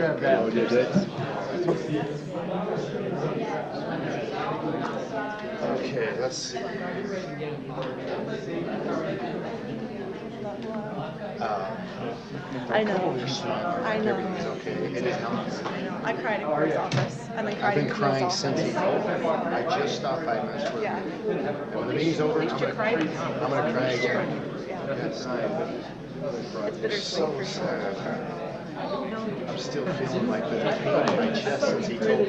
grab that. Oh, did it? Okay, let's see. I know. You're smiling. I know. Everything's okay. It is not. I cried in Corey's office and then I've cried been in Camille's crying office. since he told me. I just stopped 5 minutes for Yeah. And when the meeting's over, I'm gonna cry again. Yes. It's You're so bittersweet for sure. sad. I'm still feeling like the pain in my chest since he told me.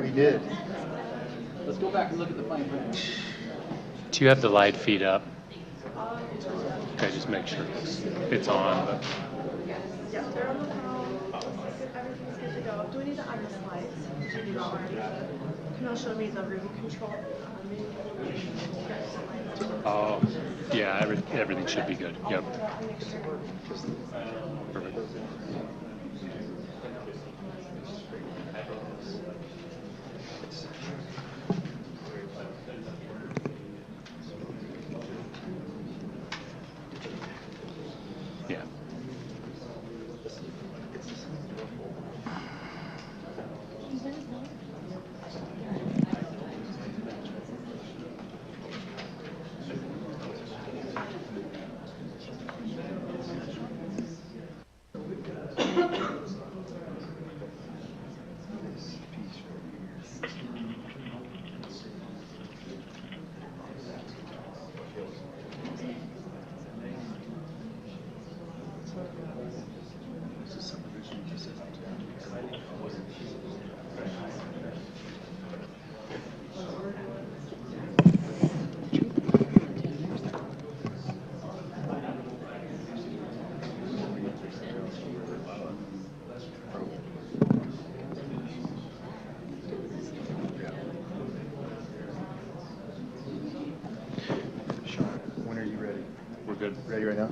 We did. Let's go back and look at the fine print. Do you have the light feed up? Okay, just make sure it's on. But Yeah, they're on the phone. Everything's good to go. Do we need to add the slides? Did you do that already? Camille showed me the room control. oh, yeah, everything should be good. Yep. Perfect. Yeah. Sean, when are you ready? We're good. Ready right now?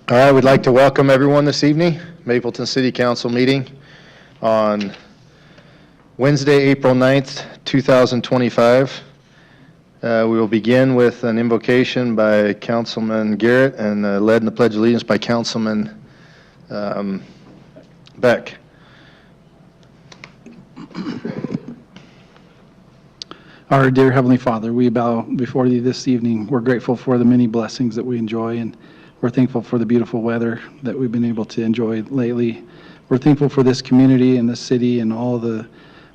All right, we'd like to welcome everyone this evening, Mapleton City Council meeting on Wednesday, April 9th, 2025. We will begin with an invocation by Councilman Garrett and led in the Pledge of Allegiance by Councilman Beck. Our dear Heavenly Father, we bow before Thee this evening. We're grateful for the many blessings that we enjoy, and we're thankful for the beautiful weather that we've been able to enjoy lately. We're thankful for this community and this city and all the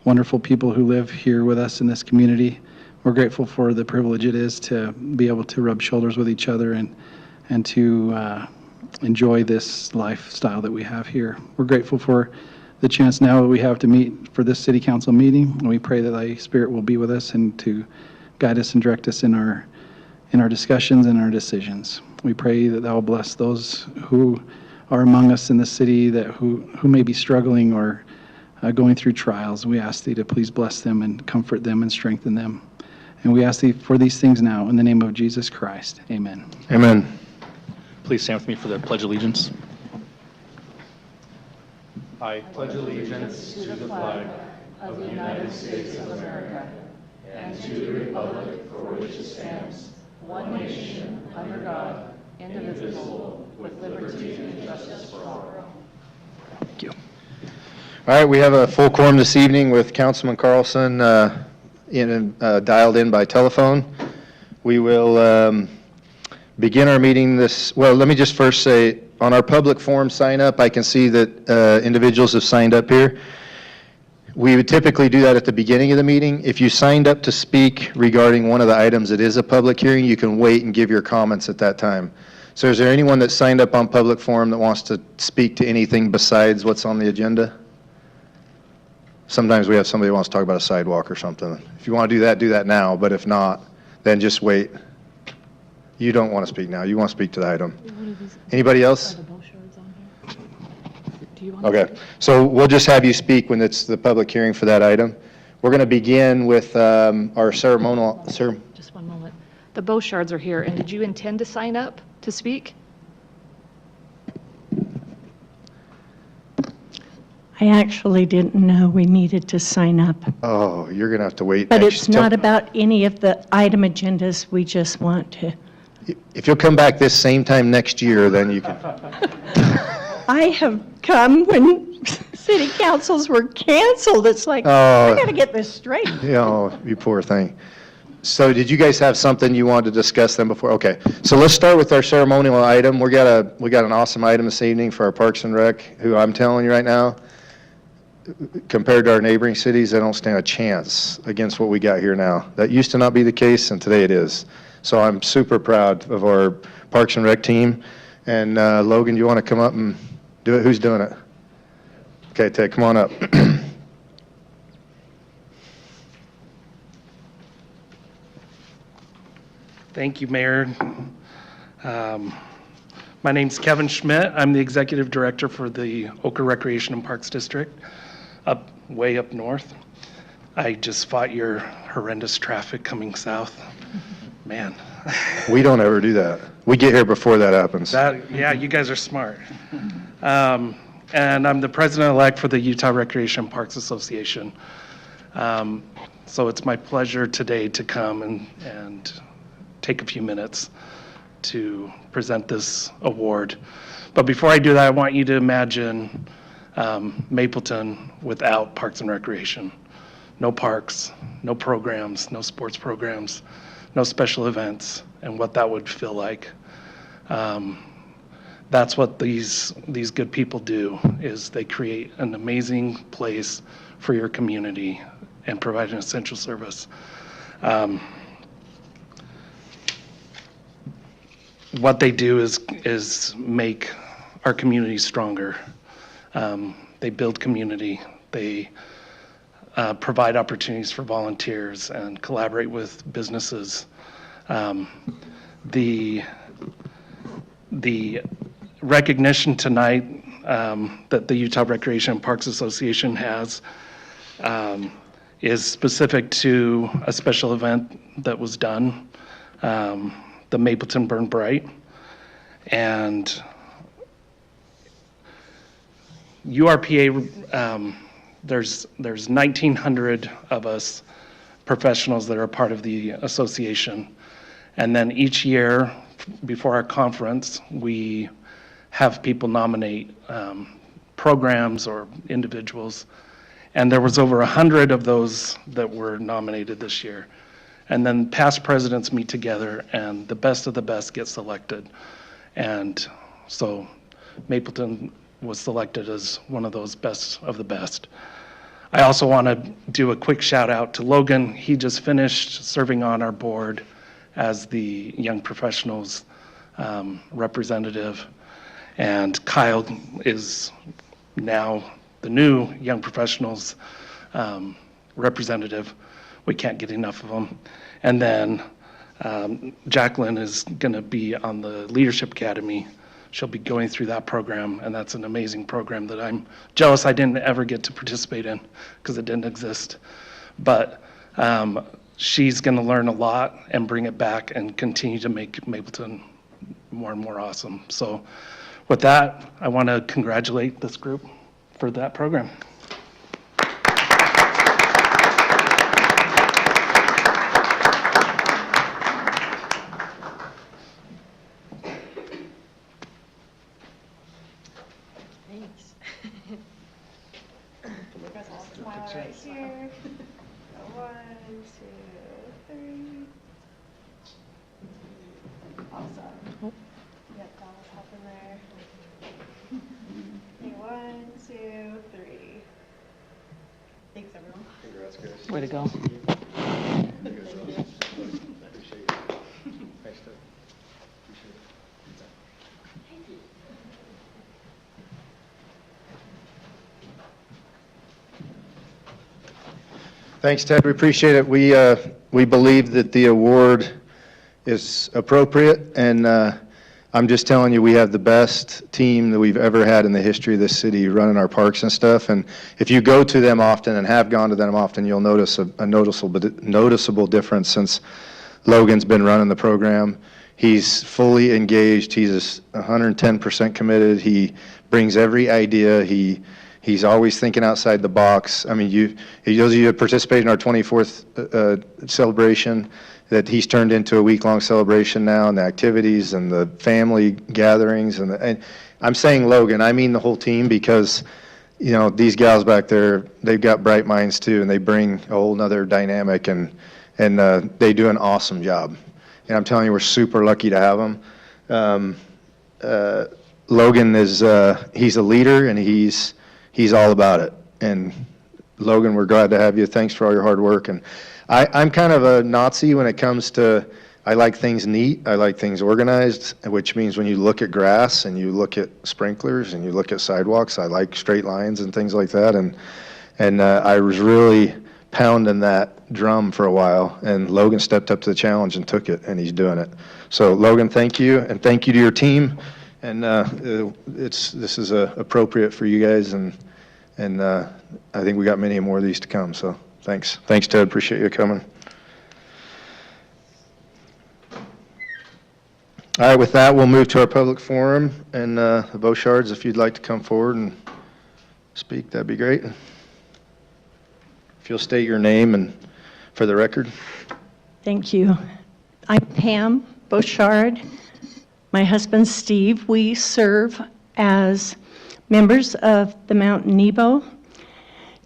wonderful people who live here with us in this community. We're grateful for the privilege it is to be able to rub shoulders with each other and to enjoy this lifestyle that we have here. We're grateful for the chance now that we have to meet for this city council meeting, and we pray that Thy Spirit will be with us and to guide us and direct us in our discussions and our decisions. We pray that Thou will bless those who are among us in the city that who may be struggling or going through trials. We ask Thee to please bless them and comfort them and strengthen them. And we ask Thee for these things now in the name of Jesus Christ. Amen. Amen. Please stand with me for the Pledge of Allegiance. I pledge allegiance to the flag of the United States of America and to the republic for which it stands, one nation, under God, indivisible, with liberty and justice for all. Thank you. All right, we have a full quorum this evening with Councilman Carlson dialed in by telephone. We will begin our meeting let me just first say, on our public forum sign up, I can see that individuals have signed up here. We would typically do that at the beginning of the meeting. If you signed up to speak regarding one of the items that is a public hearing, you can wait and give your comments at that time. So is there anyone that signed up on public forum that wants to speak to anything besides what's on the agenda? Sometimes we have somebody who wants to talk about a sidewalk or something. If you want to do that now, but if not, then just wait. You don't want to speak now. You want to speak to the item. Anybody else? Okay, so we'll just have you speak when it's the public hearing for that item. We're going to begin with our ceremonial. Just one moment. The Bouchards are here, and did you intend to sign up to speak? I actually didn't know we needed to sign up. Oh, you're going to have to wait. But Actually, it's not about any of the item agendas. We just want to. If you'll come back this same time next year, then you can. I have come when city councils were canceled. It's like, Oh. I got to get this straight. You poor thing. So did you guys have something you wanted to discuss then before? Okay, so let's start with our ceremonial item. We got an awesome item this evening for our Parks and Rec, who I'm telling you right now, compared to our neighboring cities, they don't stand a chance against what we got here now. That used to not be the case, and today it is. So I'm super proud of our Parks and Rec team. And Logan, do you want to come up and do it? Who's doing it? Okay, Ted, come on up. Thank you, Mayor. My name's Kevin Schmidt. I'm the Executive Director for the Oka Recreation and Parks District, way up north. I just fought your horrendous traffic coming south. Man. We don't ever do that. We get here before that happens. Yeah, you guys are smart. And I'm the president-elect for the Utah Recreation and Parks Association. So it's my pleasure today to come and take a few minutes to present this award. But before I do that, I want you to imagine Mapleton without Parks and Recreation. No parks, no programs, no sports programs, no special events, and what that would feel like. That's what these good people do, is they create an amazing place for your community and provide an essential service. What they do is make our community stronger. They build community. They provide opportunities for volunteers and collaborate with businesses. The recognition tonight that the Utah Recreation and Parks Association has is specific to a special event that was done, the Mapleton Burn Bright. And URPA, there's 1,900 of us professionals that are part of the association. And then each year, before our conference, we have people nominate programs or individuals. And there was over 100 of those that were nominated this year. And then past presidents meet together, and the best of the best get selected. And so Mapleton was selected as one of those best of the best. I also want to do a quick shout out to Logan. He just finished serving on our board as the Young Professionals representative. And Kyle is now the new Young Professionals representative. We can't get enough of them. And then Jacqueline is going to be on the Leadership Academy. She'll be going through that program, and that's an amazing program that I'm jealous I didn't ever get to participate in because it didn't exist. But she's going to learn a lot and bring it back and continue to make Mapleton more and more awesome. So with that, I want to congratulate this group for that program. Thanks. You guys all smile right here. 1, 2, 3. Awesome. Yep, Donna's helping there. Okay, 1, 2, 3. Thanks, everyone. Way to go. Thanks, Ted. We appreciate it. We believe that the award is appropriate, and I'm just telling you, we have the best team that we've ever had in the history of this city running our parks and stuff. And if you go to them often and have gone to them often, you'll notice a noticeable difference since Logan's been running the program. He's fully engaged. He's 110% committed. He brings every idea. He He's always thinking outside the box. I mean, those of you that participated in our 24th celebration, that he's turned into a week-long celebration now, and the activities and the family gatherings. And I'm saying Logan, I mean the whole team, because, you know, these gals back there, they've got bright minds too, and they bring a whole nother dynamic, and they do an awesome job. And I'm telling you, we're super lucky to have them. Logan is, he's a leader, and he's all about it. And Logan, we're glad to have you. Thanks for all your hard work. And I'm kind of a Nazi when it comes to, I like things neat, I like things organized, which means when you look at grass and you look at sprinklers and you look at sidewalks, I like straight lines and things like that. And I was really pounding that drum for a while, and Logan stepped up to the challenge and took it, and he's doing it. So Logan, thank you, and thank you to your team. And this is appropriate for you guys, and I think we got many more of these to come. So thanks, Ted. Appreciate you coming. All right, with that, we'll move to our public forum, and the Beauchards, if you'd like to come forward and speak, that'd be great. If you'll state your name and for the record. Thank you. I'm Pam Beauchard. My husband, Steve, we serve as members of the Mount Nebo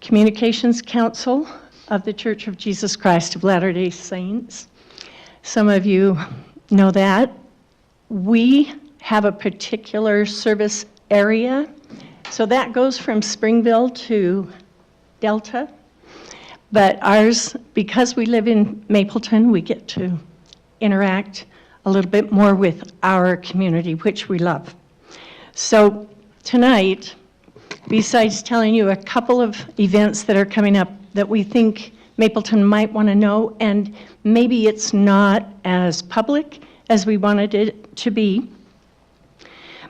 Communications Council of the Church of Jesus Christ of Latter-day Saints. Some of you know that. We have a particular service area, so that goes from Springville to Delta. But ours, because we live in Mapleton, we get to interact a little bit more with our community, which we love. So tonight, besides telling you a couple of events that are coming up that we think Mapleton might want to know, and maybe it's not as public as we wanted it to be,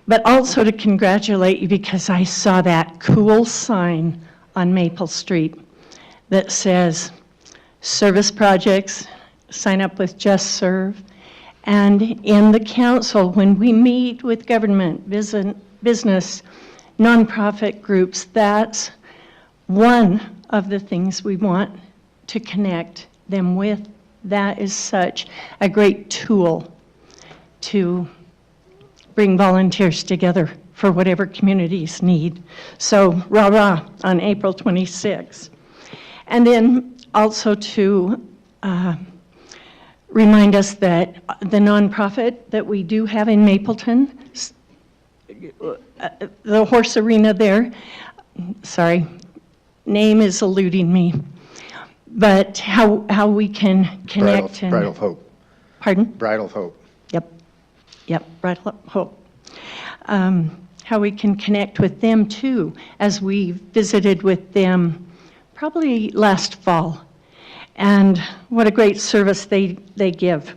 but also to congratulate you because I saw that cool sign on Maple Street that says, service projects, sign up with Just Serve. And in the council, when we meet with government, business, nonprofit groups, that's one of the things we want to connect them with. That is such a great tool to bring volunteers together for whatever communities need. So rah-rah on April 26th. And then also to remind us that the nonprofit that we do have in Mapleton, the horse arena there, sorry, name is eluding me, but how we can connect. Bridal of Hope. Pardon? Bridal of Hope. Yep, Bridal of Hope. How we can connect with them too, as we visited with them probably last fall. And what a great service they give.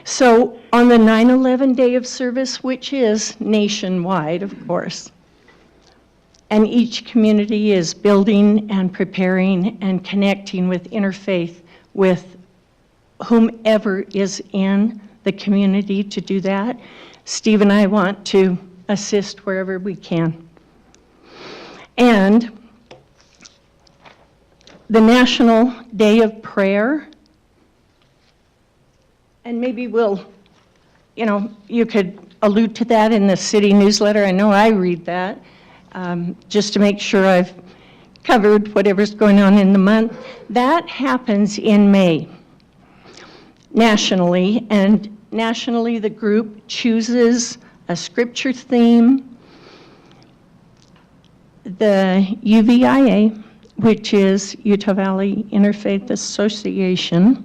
So on the 9/11 day of service, which is nationwide, of course, and each community is building and preparing and connecting with interfaith with whomever is in the community to do that. Steve and I want to assist wherever we can. And the National Day of Prayer, and maybe we'll, you could allude to that in the city newsletter. I know I read that, just to make sure I've covered whatever's going on in the month. That happens in May, nationally, and nationally the group chooses a scripture theme. The UVIA, which is Utah Valley Interfaith Association,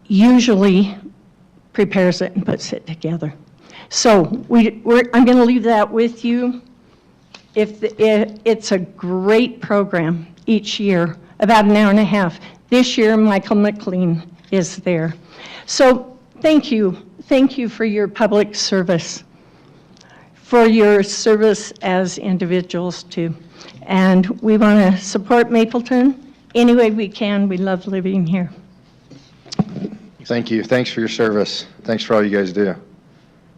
usually prepares it and puts it together. So I'm going to leave that with you. It's a great program each year, about an hour and a half. This year, Michael McLean is there. So thank you for your public service, for your service as individuals too. And we want to support Mapleton any way we can. We love living here. Thank you. Thanks for your service. Thanks for all you guys do.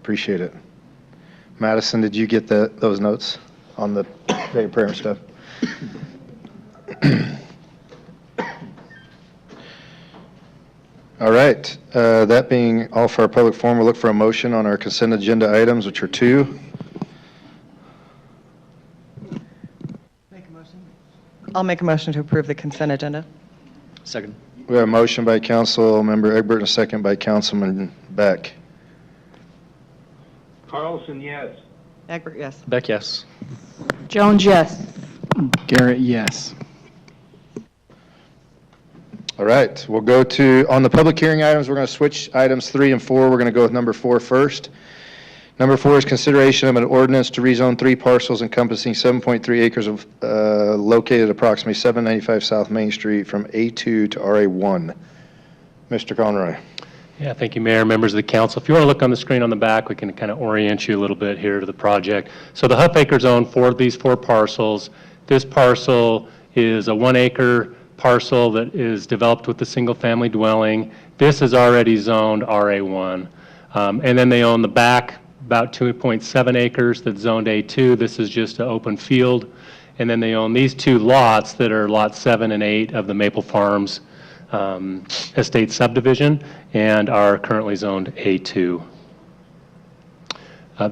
Appreciate it. Madison, did you get those notes on the prayer and stuff? All right, that being all for our public forum, we'll look for a motion on our consent agenda items, which are 2. I'll make a motion to approve the consent agenda. Second. We have a motion by Councilmember Egbert and a second by Councilman Beck. Carlson, yes. Egbert, yes. Beck, yes. Jones, yes. Garrett, yes. All right, we'll go to, on the public hearing items, we're going to switch items 3 and 4. We're going to go with number 4 first. Number 4 is consideration of an ordinance to rezone 3 parcels encompassing 7.3 acres of, located approximately 795 South Main Street from A2 to RA1. Mr. Conroy. Yeah, thank you, Mayor, members of the council. If you want to look on the screen on the back, we can kind of orient you a little bit here to the project. So the Huff Acres own these 4 parcels. This parcel is a 1-acre parcel that is developed with a single-family dwelling. This is already zoned RA1. And then they own the back, about 2.7 acres that's zoned A2. This is just an open field. And then they own these 2 lots that are lots 7 and 8 of the Maple Farms estate subdivision and are currently zoned A2.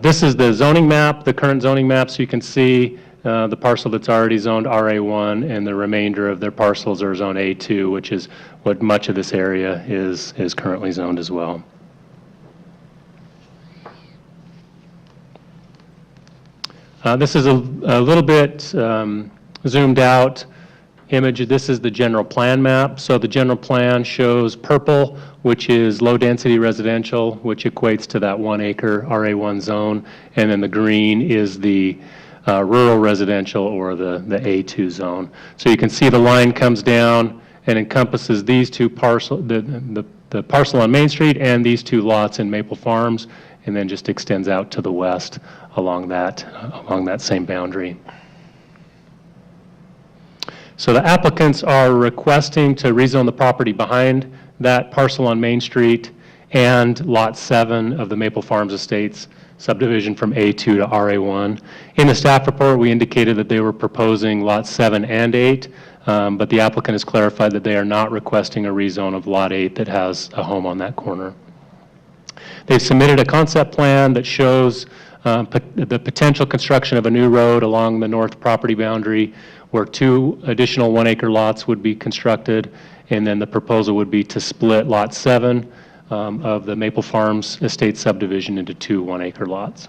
This is the zoning map, the current zoning map, so you can see the parcel that's already zoned RA1 and the remainder of their parcels are zoned A2, which is what much of this area is currently zoned as well. This is a little bit zoomed out image. This is the general plan map. So the general plan shows purple, which is low density residential, which equates to that 1-acre RA1 zone. And then the green is the rural residential or the A2 zone. So you can see the line comes down and encompasses these 2 parcels, the parcel on Main Street and these 2 lots in Maple Farms, and then just extends out to the west along that same boundary. So the applicants are requesting to rezone the property behind that parcel on Main Street and Lot 7 of the Maple Farms Estates subdivision from A2 to RA1. In the staff report, we indicated that they were proposing Lot 7 and 8, but the applicant has clarified that they are not requesting a rezone of Lot 8 that has a home on that corner. They've submitted a concept plan that shows the potential construction of a new road along the north property boundary where 2 additional 1-acre lots would be constructed, and then the proposal would be to split Lot 7 of the Maple Farms Estate subdivision into 2 1-acre lots.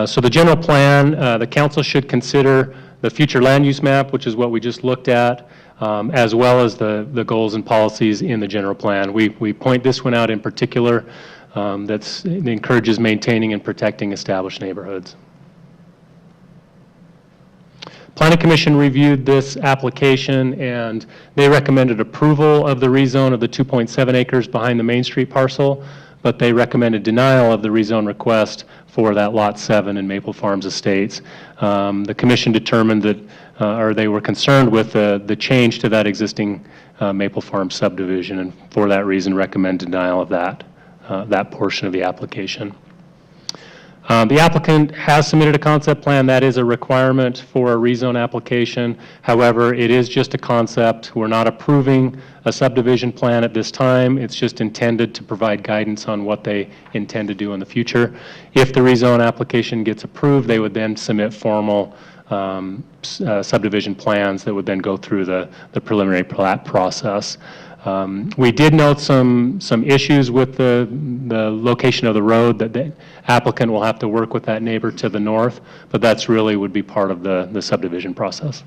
So the general plan, the council should consider the future land use map, which is what we just looked at, as well as the goals and policies in the general plan. We point this one out in particular, that encourages maintaining and protecting established neighborhoods. Planning Commission reviewed this application and they recommended approval of the rezone of the 2.7 acres behind the Main Street parcel, but they recommended denial of the rezone request for that Lot 7 in Maple Farms Estates. The Commission determined that, or they were concerned with the change to that existing Maple Farms subdivision, and for that reason recommend denial of that portion of the application. The applicant has submitted a concept plan. That is a requirement for a rezone application. However, it is just a concept. We're not approving a subdivision plan at this time. It's just intended to provide guidance on what they intend to do in the future. If the rezone application gets approved, they would then submit formal subdivision plans that would then go through the preliminary plat process. We did note some issues with the location of the road, that the applicant will have to work with that neighbor to the north, but that's really would be part of the subdivision process.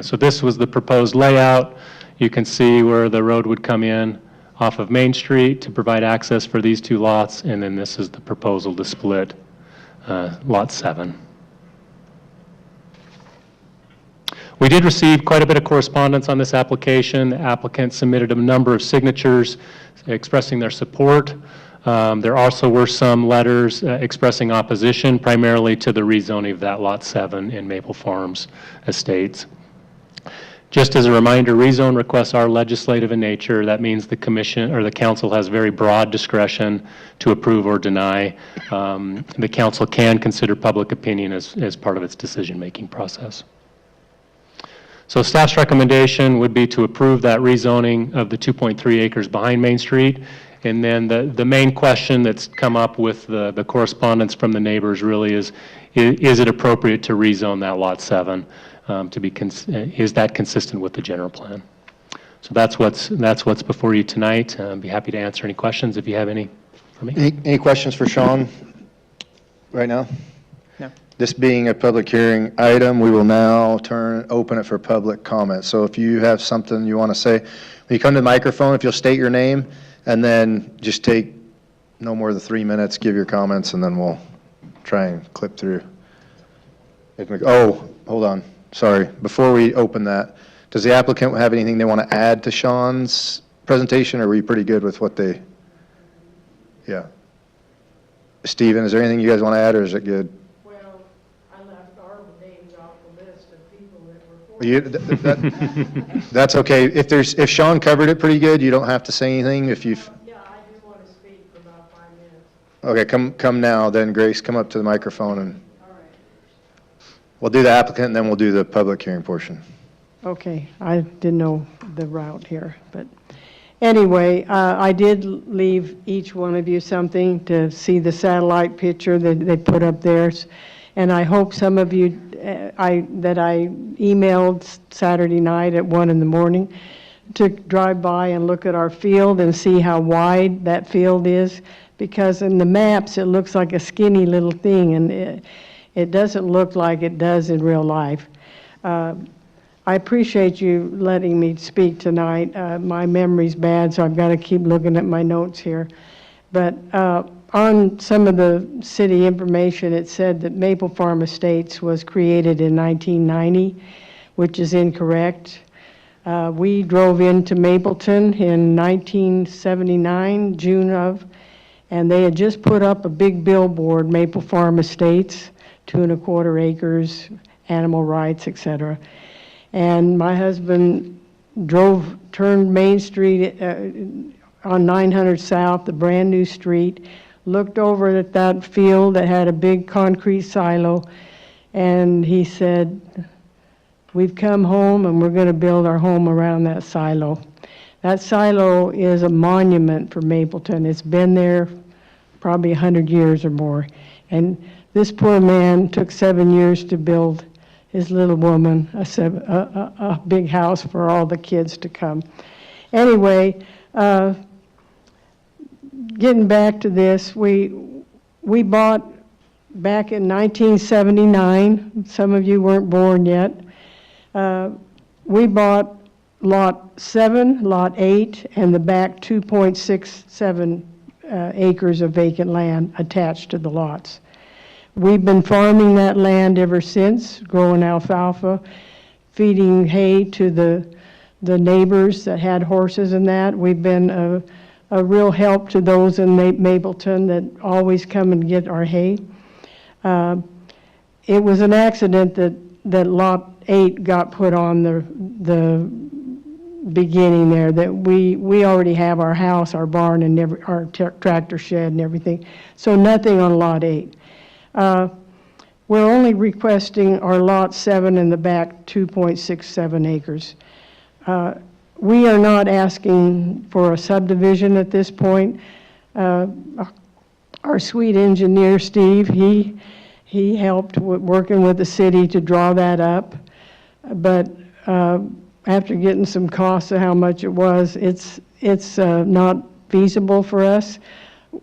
So this was the proposed layout. You can see where the road would come in off of Main Street to provide access for these 2 lots, and then this is the proposal to split Lot 7. We did receive quite a bit of correspondence on this application. The applicant submitted a number of signatures expressing their support. There also were some letters expressing opposition, primarily to the rezoning of that Lot 7 in Maple Farms Estates. Just as a reminder, rezone requests are legislative in nature. That means the commission or the council has very broad discretion to approve or deny. The council can consider public opinion as part of its decision-making process. So staff's recommendation would be to approve that rezoning of the 2.3 acres behind Main Street. And then the main question that's come up with the correspondence from the neighbors really is it appropriate to rezone that Lot 7? Is that consistent with the general plan? So that's what's before you tonight. I'd be happy to answer any questions if you have any for me. Any questions for Sean right now? No. This being a public hearing item, we will now open it for public comment. So if you have something you want to say, when you come to the microphone, if you'll state your name, and then just take no more than 3 minutes, give your comments, and then we'll try and clip through. Oh, hold on. Sorry. Before we open that, does the applicant have anything they want to add to Sean's presentation, or were you pretty good with what they? Yeah. Steven, is there anything you guys want to add, or is it good? Well, I left our names off the list of people that were for. That's okay. If Sean covered it pretty good, you don't have to say anything if you've. Yeah, I just want to speak for about 5 minutes. Okay, come now then, Grace, come up to the microphone and All right. we'll do the applicant and then we'll do the public hearing portion. Okay, I didn't know the route here, but anyway, I did leave each one of you something to see the satellite picture that they put up there. And I hope some of you, that I emailed Saturday night at 1 in the morning to drive by and look at our field and see how wide that field is. Because in the maps, it looks like a skinny little thing, and it doesn't look like it does in real life. I appreciate you letting me speak tonight. My memory's bad, so I've got to keep looking at my notes here. But on some of the city information, it said that Maple Farm Estates was created in 1990, which is incorrect. We drove into Mapleton in 1979, June of, and they had just put up a big billboard, Maple Farm Estates, 2.25 acres, animal rights, etc. And my husband turned Main Street on 900 South, the brand new street, looked over at that field that had a big concrete silo, and he said, "We've come home and we're going to build our home around that silo." That silo is a monument for Mapleton. It's been there probably 100 years or more. And this poor man took 7 years to build his little woman a big house for all the kids to come. Anyway, getting back to this, we bought back in 1979. Some of you weren't born yet. We bought Lot 7, Lot 8, and the back 2.67 acres of vacant land attached to the lots. We've been farming that land ever since, growing alfalfa, feeding hay to the neighbors that had horses and that. We've been a real help to those in Mapleton that always come and get our hay. It was an accident that Lot 8 got put on the beginning there, that we already have our house, our barn, and our tractor shed and everything, so nothing on Lot 8. We're only requesting our Lot 7 in the back, 2.67 acres. We are not asking for a subdivision at this point. Our sweet engineer, Steve, he helped working with the city to draw that up, but after getting some costs of how much it was, it's not feasible for us.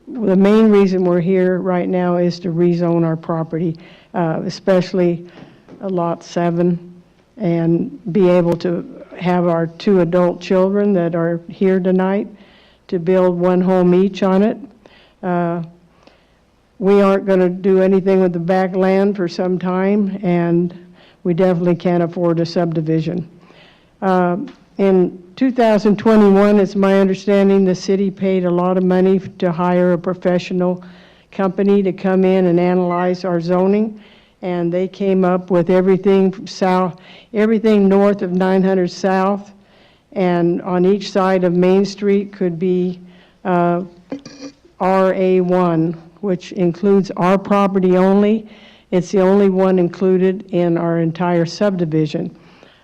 The main reason we're here right now is to rezone our property, especially Lot 7, and be able to have our 2 adult children that are here tonight to build 1 home each on it. We aren't going to do anything with the back land for some time, and we definitely can't afford a subdivision. In 2021, it's my understanding the city paid a lot of money to hire a professional company to come in and analyze our zoning, and they came up with everything from south, everything north of 900 South, and on each side of Main Street could be RA1, which includes our property only. It's the only one included in our entire subdivision.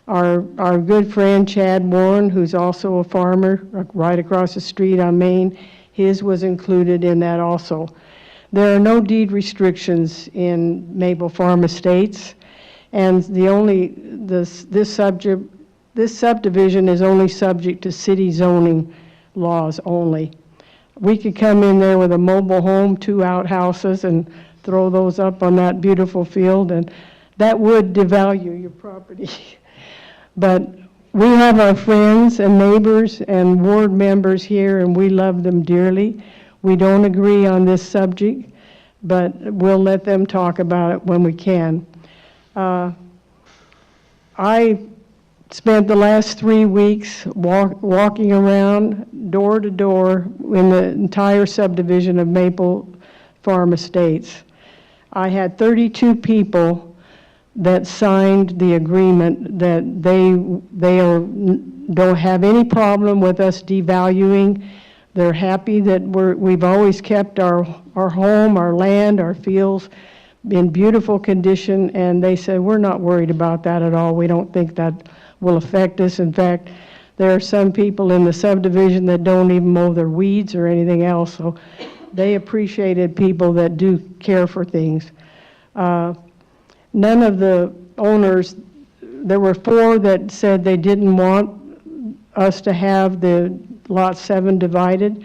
Our good friend Chad Warren, who's also a farmer right across the street on Main, his was included in that also. There are no deed restrictions in Maple Farm Estates, and this subdivision is only subject to city zoning laws only. We could come in there with a mobile home, 2 outhouses, and throw those up on that beautiful field, and that would devalue your property. But we have our friends and neighbors and ward members here, and we love them dearly. We don't agree on this subject, but we'll let them talk about it when we can. I spent the last 3 weeks walking around door to door in the entire subdivision of Maple Farm Estates. I had 32 people that signed the agreement that they don't have any problem with us devaluing. They're happy that we've always kept our home, our land, our fields in beautiful condition, and they said, we're not worried about that at all. We don't think that will affect us. In fact, there are some people in the subdivision that don't even mow their weeds or anything else, so they appreciated people that do care for things. None of the owners, there were 4 that said they didn't want us to have the Lot 7 divided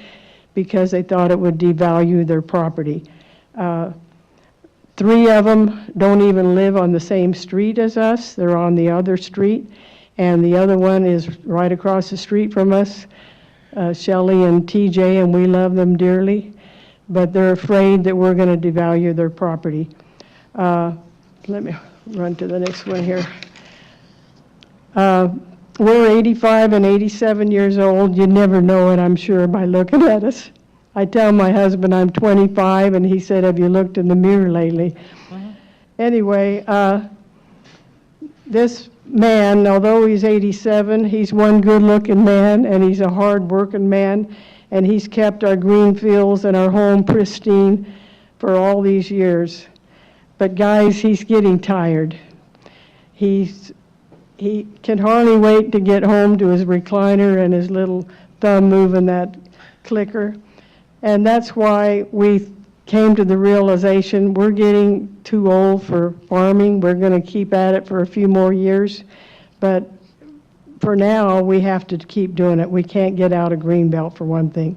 because they thought it would devalue their property. 3 of them don't even live on the same street as us. They're on the other street, and the other one is right across the street from us, Shelley and TJ, and we love them dearly, but they're afraid that we're going to devalue their property. Let me run to the next one here. We're 85 and 87 years old. You never know it, I'm sure, by looking at us. I tell my husband I'm 25, and he said, have you looked in the mirror lately? Anyway, this man, although he's 87, he's one good-looking man, and he's a hard-working man, and he's kept our green fields and our home pristine for all these years. But guys, he's getting tired. He can hardly wait to get home to his recliner and his little thumb moving that clicker. And that's why we came to the realization we're getting too old for farming. We're going to keep at it for a few more years. But for now, we have to keep doing it. We can't get out of Greenbelt, for one thing.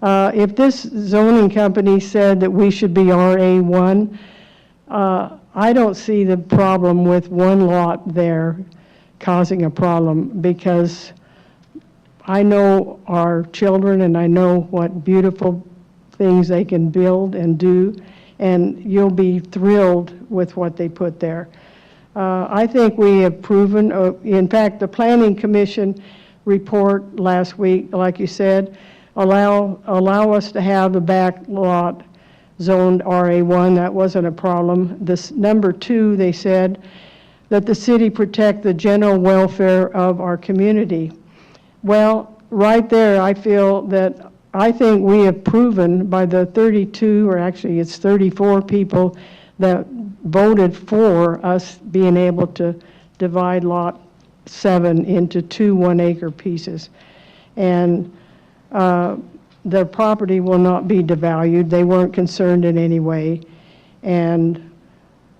If this zoning company said that we should be RA1, I don't see the problem with one lot there causing a problem, because I know our children and I know what beautiful things they can build and do, and you'll be thrilled with what they put there. I think we have proven, in fact, the Planning Commission report last week, like you said, allow us to have the back lot zoned RA1. That wasn't a problem. This number 2, they said that the city protect the general welfare of our community. Well, right there, I think we have proven by the 32, or actually it's 34 people that voted for us being able to divide Lot 7 into 2 one-acre pieces. And their property will not be devalued. They weren't concerned in any way. And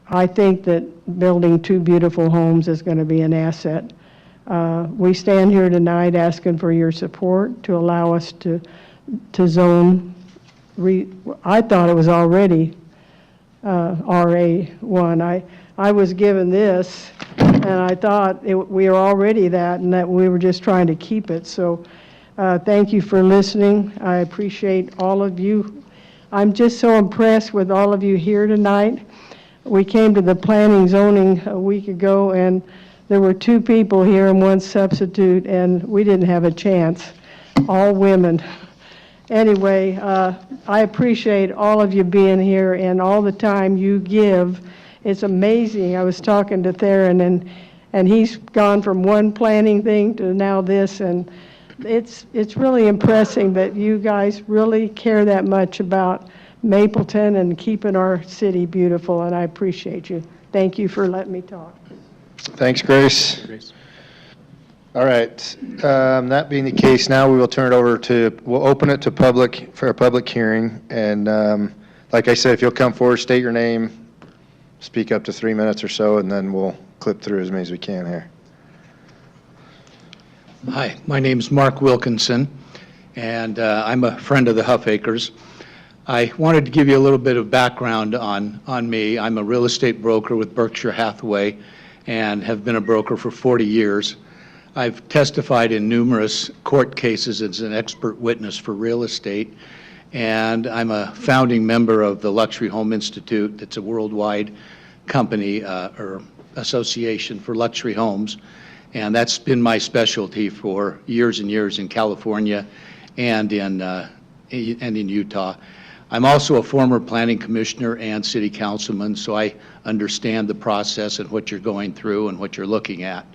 I think that building 2 beautiful homes is going to be an asset. We stand here tonight asking for your support to allow us to zone. I thought it was already RA1. I was given this, and I thought we were already that, and that we were just trying to keep it. So thank you for listening. I appreciate all of you. I'm just so impressed with all of you here tonight. We came to the planning zoning a week ago, and there were 2 people here and 1 substitute, and we didn't have a chance, all women. Anyway, I appreciate all of you being here and all the time you give it's amazing. I was talking to Theron, and he's gone from one planning thing to now this, and it's really impressive that you guys really care that much about Mapleton and keeping our city beautiful, and I appreciate you. Thank you for letting me talk. Thanks, Grace. All right, that being the case, now we will turn it over to, we'll open it to public, for a public hearing, and like I said, if you'll come forward, state your name, speak up to 3 minutes or so, and then we'll clip through as many as we can here. Hi, my name's Mark Wilkinson, and I'm a friend of the Huffacres. I wanted to give you a little bit of background on me. I'm a real estate broker with Berkshire Hathaway and have been a broker for 40 years. I've testified in numerous court cases as an expert witness for real estate, and I'm a founding member of the Luxury Home Institute. It's a worldwide company or association for luxury homes, and that's been my specialty for years and years in California and in Utah. I'm also a former planning commissioner and city councilman, so I understand the process and what you're going through and what you're looking at.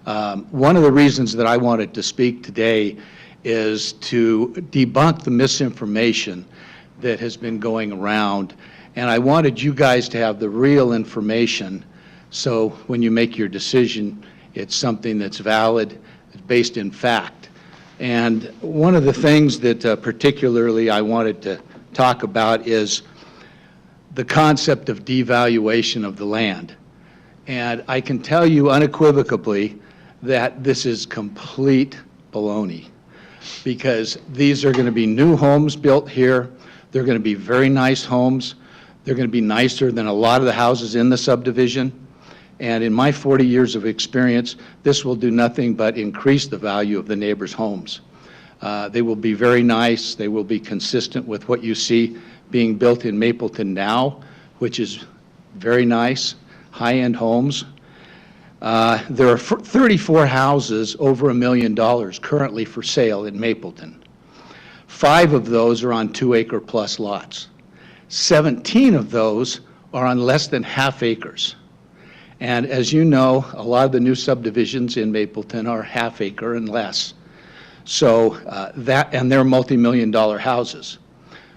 One of the reasons that I wanted to speak today is to debunk the misinformation that has been going around, and I wanted you guys to have the real information, so when you make your decision, it's something that's valid, it's based in fact. And one of the things that particularly I wanted to talk about is the concept of devaluation of the land. And I can tell you unequivocally that this is complete baloney, because these are going to be new homes built here. They're going to be very nice homes. They're going to be nicer than a lot of the houses in the subdivision. And in my 40 years of experience, this will do nothing but increase the value of the neighbors' homes. They will be very nice. They will be consistent with what you see being built in Mapleton now, which is very nice, high-end homes. There are 34 houses over $1 million currently for sale in Mapleton. 5 of those are on 2-acre plus lots. 17 of those are on less than half acres. And as you know, a lot of the new subdivisions in Mapleton are half acre and less. So and they're multi-million-dollar houses.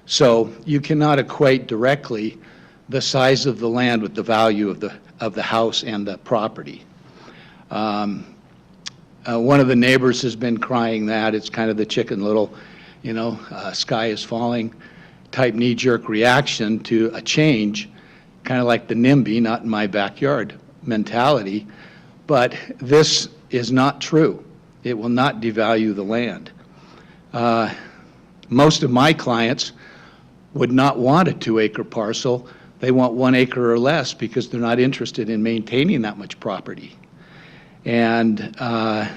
So you cannot equate directly the size of the land with the value of the house and the property. One of the neighbors has been crying that. It's kind of the Chicken Little, sky is falling type knee-jerk reaction to a change, kind of like the NIMBY, not in my backyard mentality. But this is not true. It will not devalue the land. Most of my clients would not want a 2-acre parcel. They want 1 acre or less because they're not interested in maintaining that much property. And, there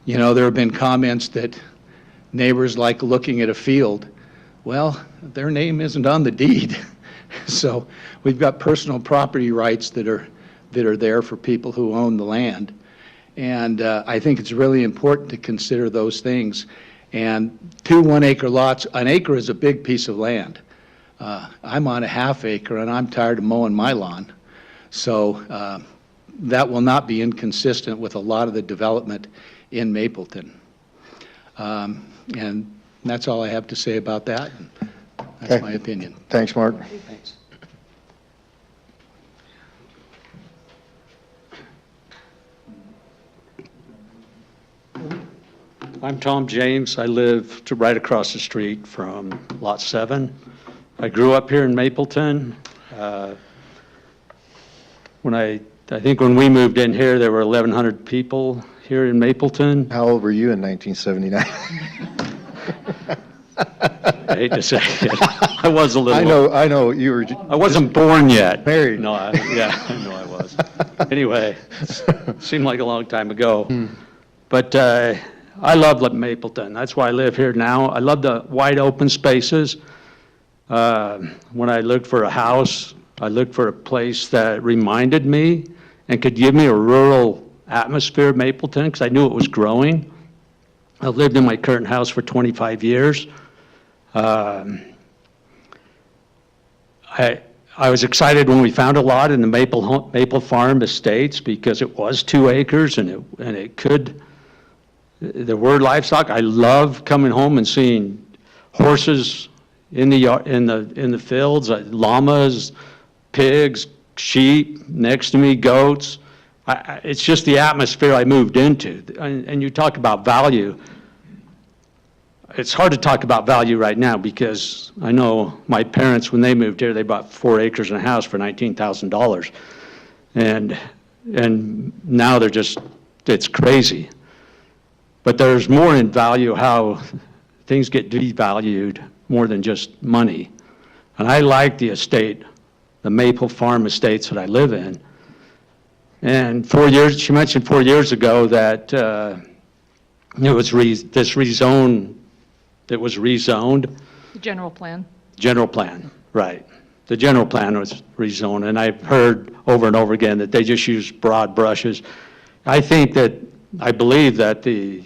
have been comments that neighbors like looking at a field. Well, their name isn't on the deed. So we've got personal property rights that are there for people who own the land. And I think it's really important to consider those things. And 2 1-acre lots, an acre is a big piece of land. I'm on a half acre and I'm tired of mowing my lawn. So that will not be inconsistent with a lot of the development in Mapleton. And that's all I have to say about that. That's Okay. my opinion. Thanks, Mark. Thanks. I'm Tom James. I live right across the street from Lot 7. I grew up here in Mapleton. I think when we moved in here, there were 1,100 people here in Mapleton. How old were you in 1979? I hate to say it. I was a little. I know, you were. I wasn't born yet. Married. No, I know I was. Anyway, seemed like a long time ago. But I love Mapleton. That's why I live here now. I love the wide open spaces. When I looked for a house, I looked for a place that reminded me and could give me a rural atmosphere of Mapleton, because I knew it was growing. I've lived in my current house for 25 years. I I was excited when we found a lot in the Maple Farm Estates because it was 2 acres and it could, there were livestock. I love coming home and seeing horses in the fields, llamas, pigs, sheep next to me, goats. It's just the atmosphere I moved into. And you talk about value. It's hard to talk about value right now because I know my parents, when they moved here, they bought 4 acres and a house for $19,000. And now they're just, it's crazy. But there's more in value how things get devalued more than just money. And I like the estate, the Maple Farm Estates that I live in. And 4 years, she mentioned 4 years ago that it was this rezone, that was rezoned. The general plan. General plan, right. The general plan was rezoned, and I've heard over and over again that they just use broad brushes. I believe that the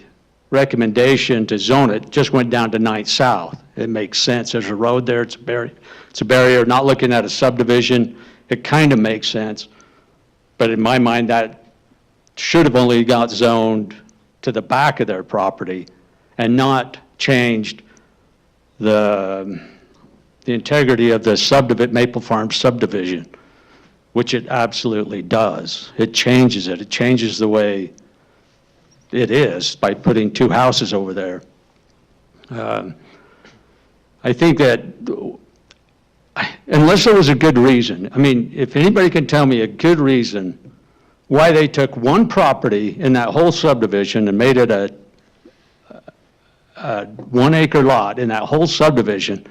recommendation to zone it just went down to 9th South. It makes sense. There's a road there. It's a barrier. Not looking at a subdivision, it kind of makes sense. But in my mind, that should have only got zoned to the back of their property and not changed the integrity of the Maple Farm subdivision, which it absolutely does. It changes it. It changes the way it is by putting 2 houses over there. I think that unless there was a good reason, I mean, if anybody can tell me a good reason why they took one property in that whole subdivision and made it a 1 acre lot in that whole subdivision,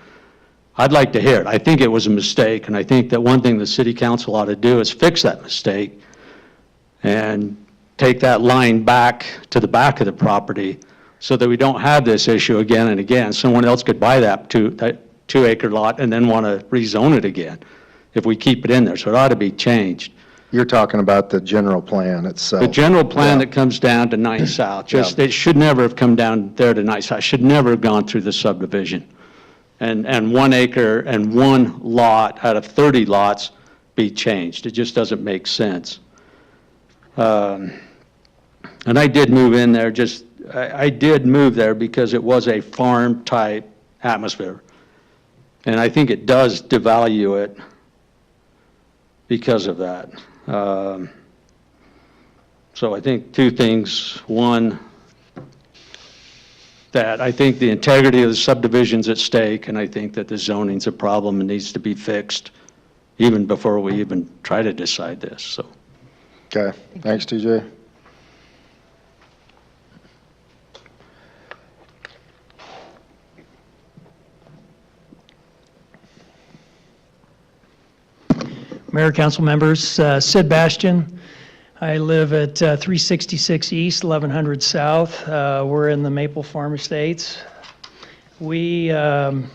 I'd like to hear it. I think it was a mistake, and I think that one thing the city council ought to do is fix that mistake and take that line back to the back of the property so that we don't have this issue again and again. Someone else could buy that 2 acre lot and then want to rezone it again if we keep it in there. So it ought to be changed. You're talking about the general plan itself. The general plan that comes down to 9th South, it should never have come down there to 9th South. It should never have gone through the subdivision. And 1 acre and 1 lot out of 30 lots be changed. It just doesn't make sense. And I did move in there I did move there because it was a farm type atmosphere. And I think it does devalue it because of that. So I think 2 things. One, that I think the integrity of the subdivision's at stake, and I think that the zoning's a problem and needs to be fixed even before we even try to decide this, so. Okay, thanks, TJ. Mayor, council members, Sid Bastian. I live at 366 East, 1100 South. We're in the Maple Farm Estates. We, like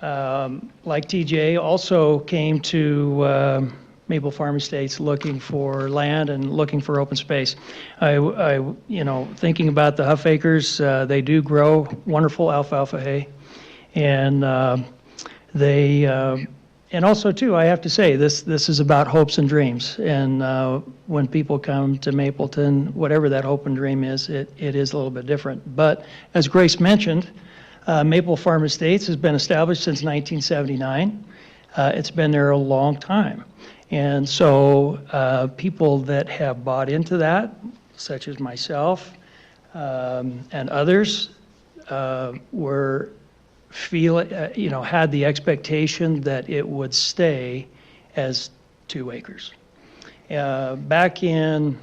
TJ, also came to Maple Farm Estates looking for land and looking for open space. Thinking about the Huff Acres, they do grow wonderful alfalfa hay, and and also, too, I have to say, this is about hopes and dreams. And when people come to Mapleton, whatever that hope and dream is, it is a little bit different. But as Grace mentioned, Maple Farm Estates has been established since 1979. It's been there a long time. And so people that have bought into that, such as myself and others, had the expectation that it would stay as 2 acres. Back in,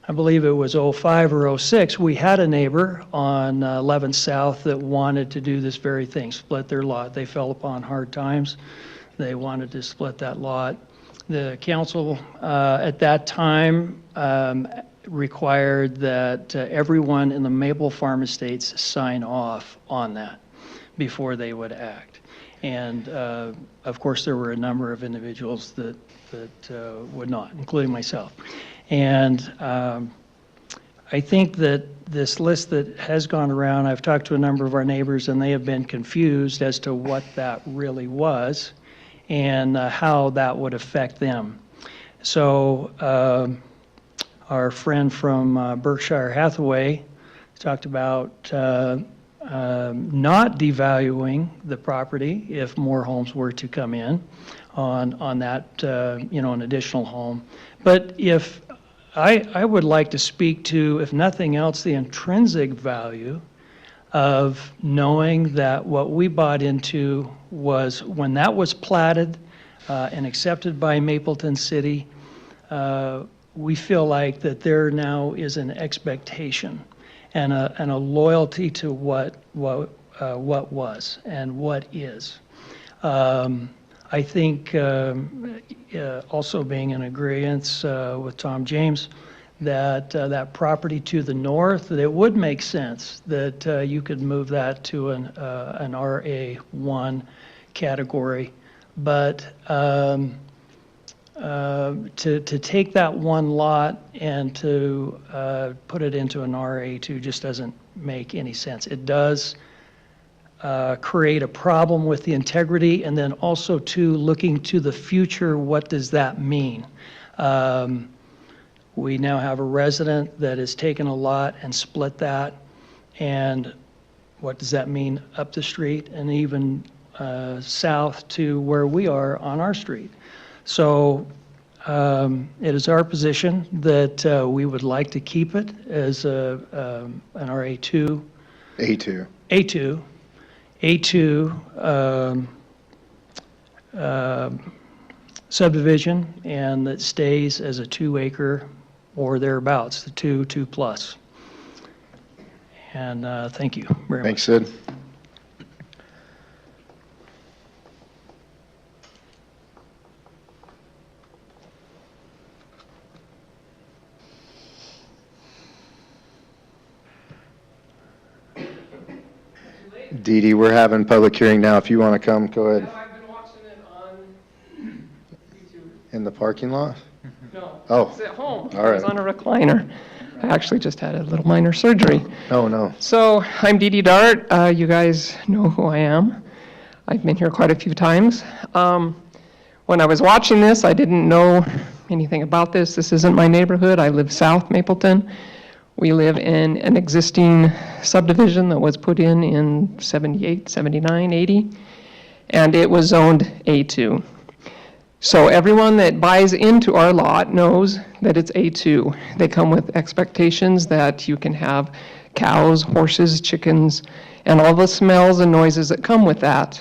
I believe it was 05 or 06, we had a neighbor on 11th South that wanted to do this very thing, split their lot. They fell upon hard times. They wanted to split that lot. The council at that time required that everyone in the Maple Farm Estates sign off on that before they would act. And of course, there were a number of individuals that would not, including myself. And I think that this list that has gone around, I've talked to a number of our neighbors and they have been confused as to what that really was. and how that would affect them. So our friend from Berkshire Hathaway talked about not devaluing the property if more homes were to come in on that, an additional home. But if, I would like to speak to, if nothing else, the intrinsic value of knowing that what we bought into was, when that was platted and accepted by Mapleton City, we feel like that there now is an expectation and a loyalty to what was and what is. I think also being in agreeance with Tom James that that property to the north, that it would make sense that you could move that to an RA1 category, but to take that one lot and to put it into an RA2 just doesn't make any sense. It does create a problem with the integrity, and then also to looking to the future, what does that mean? We now have a resident that has taken a lot and split that, and what does that mean up the street and even south to where we are on our street? So it is our position that we would like to keep it as an RA2. A2. A2 subdivision, and that stays as a 2-acre or thereabouts, the 2 plus. And thank you very much. Thanks, Sid. Dee Dee, we're having public hearing now. If you want to come, go ahead. I've been watching it on YouTube. In the parking lot? No. Oh. It's at home. All I was right. on a recliner. I actually just had a little minor surgery. Oh, no. So I'm Dee Dee Dart. You guys know who I am. I've been here quite a few times. When I was watching this, I didn't know anything about this. This isn't my neighborhood. I live South Mapleton. We live in an existing subdivision that was put in 78, 79, 80, and it was zoned A2. So everyone that buys into our lot knows that it's A2. They come with expectations that you can have cows, horses, chickens, and all the smells and noises that come with that.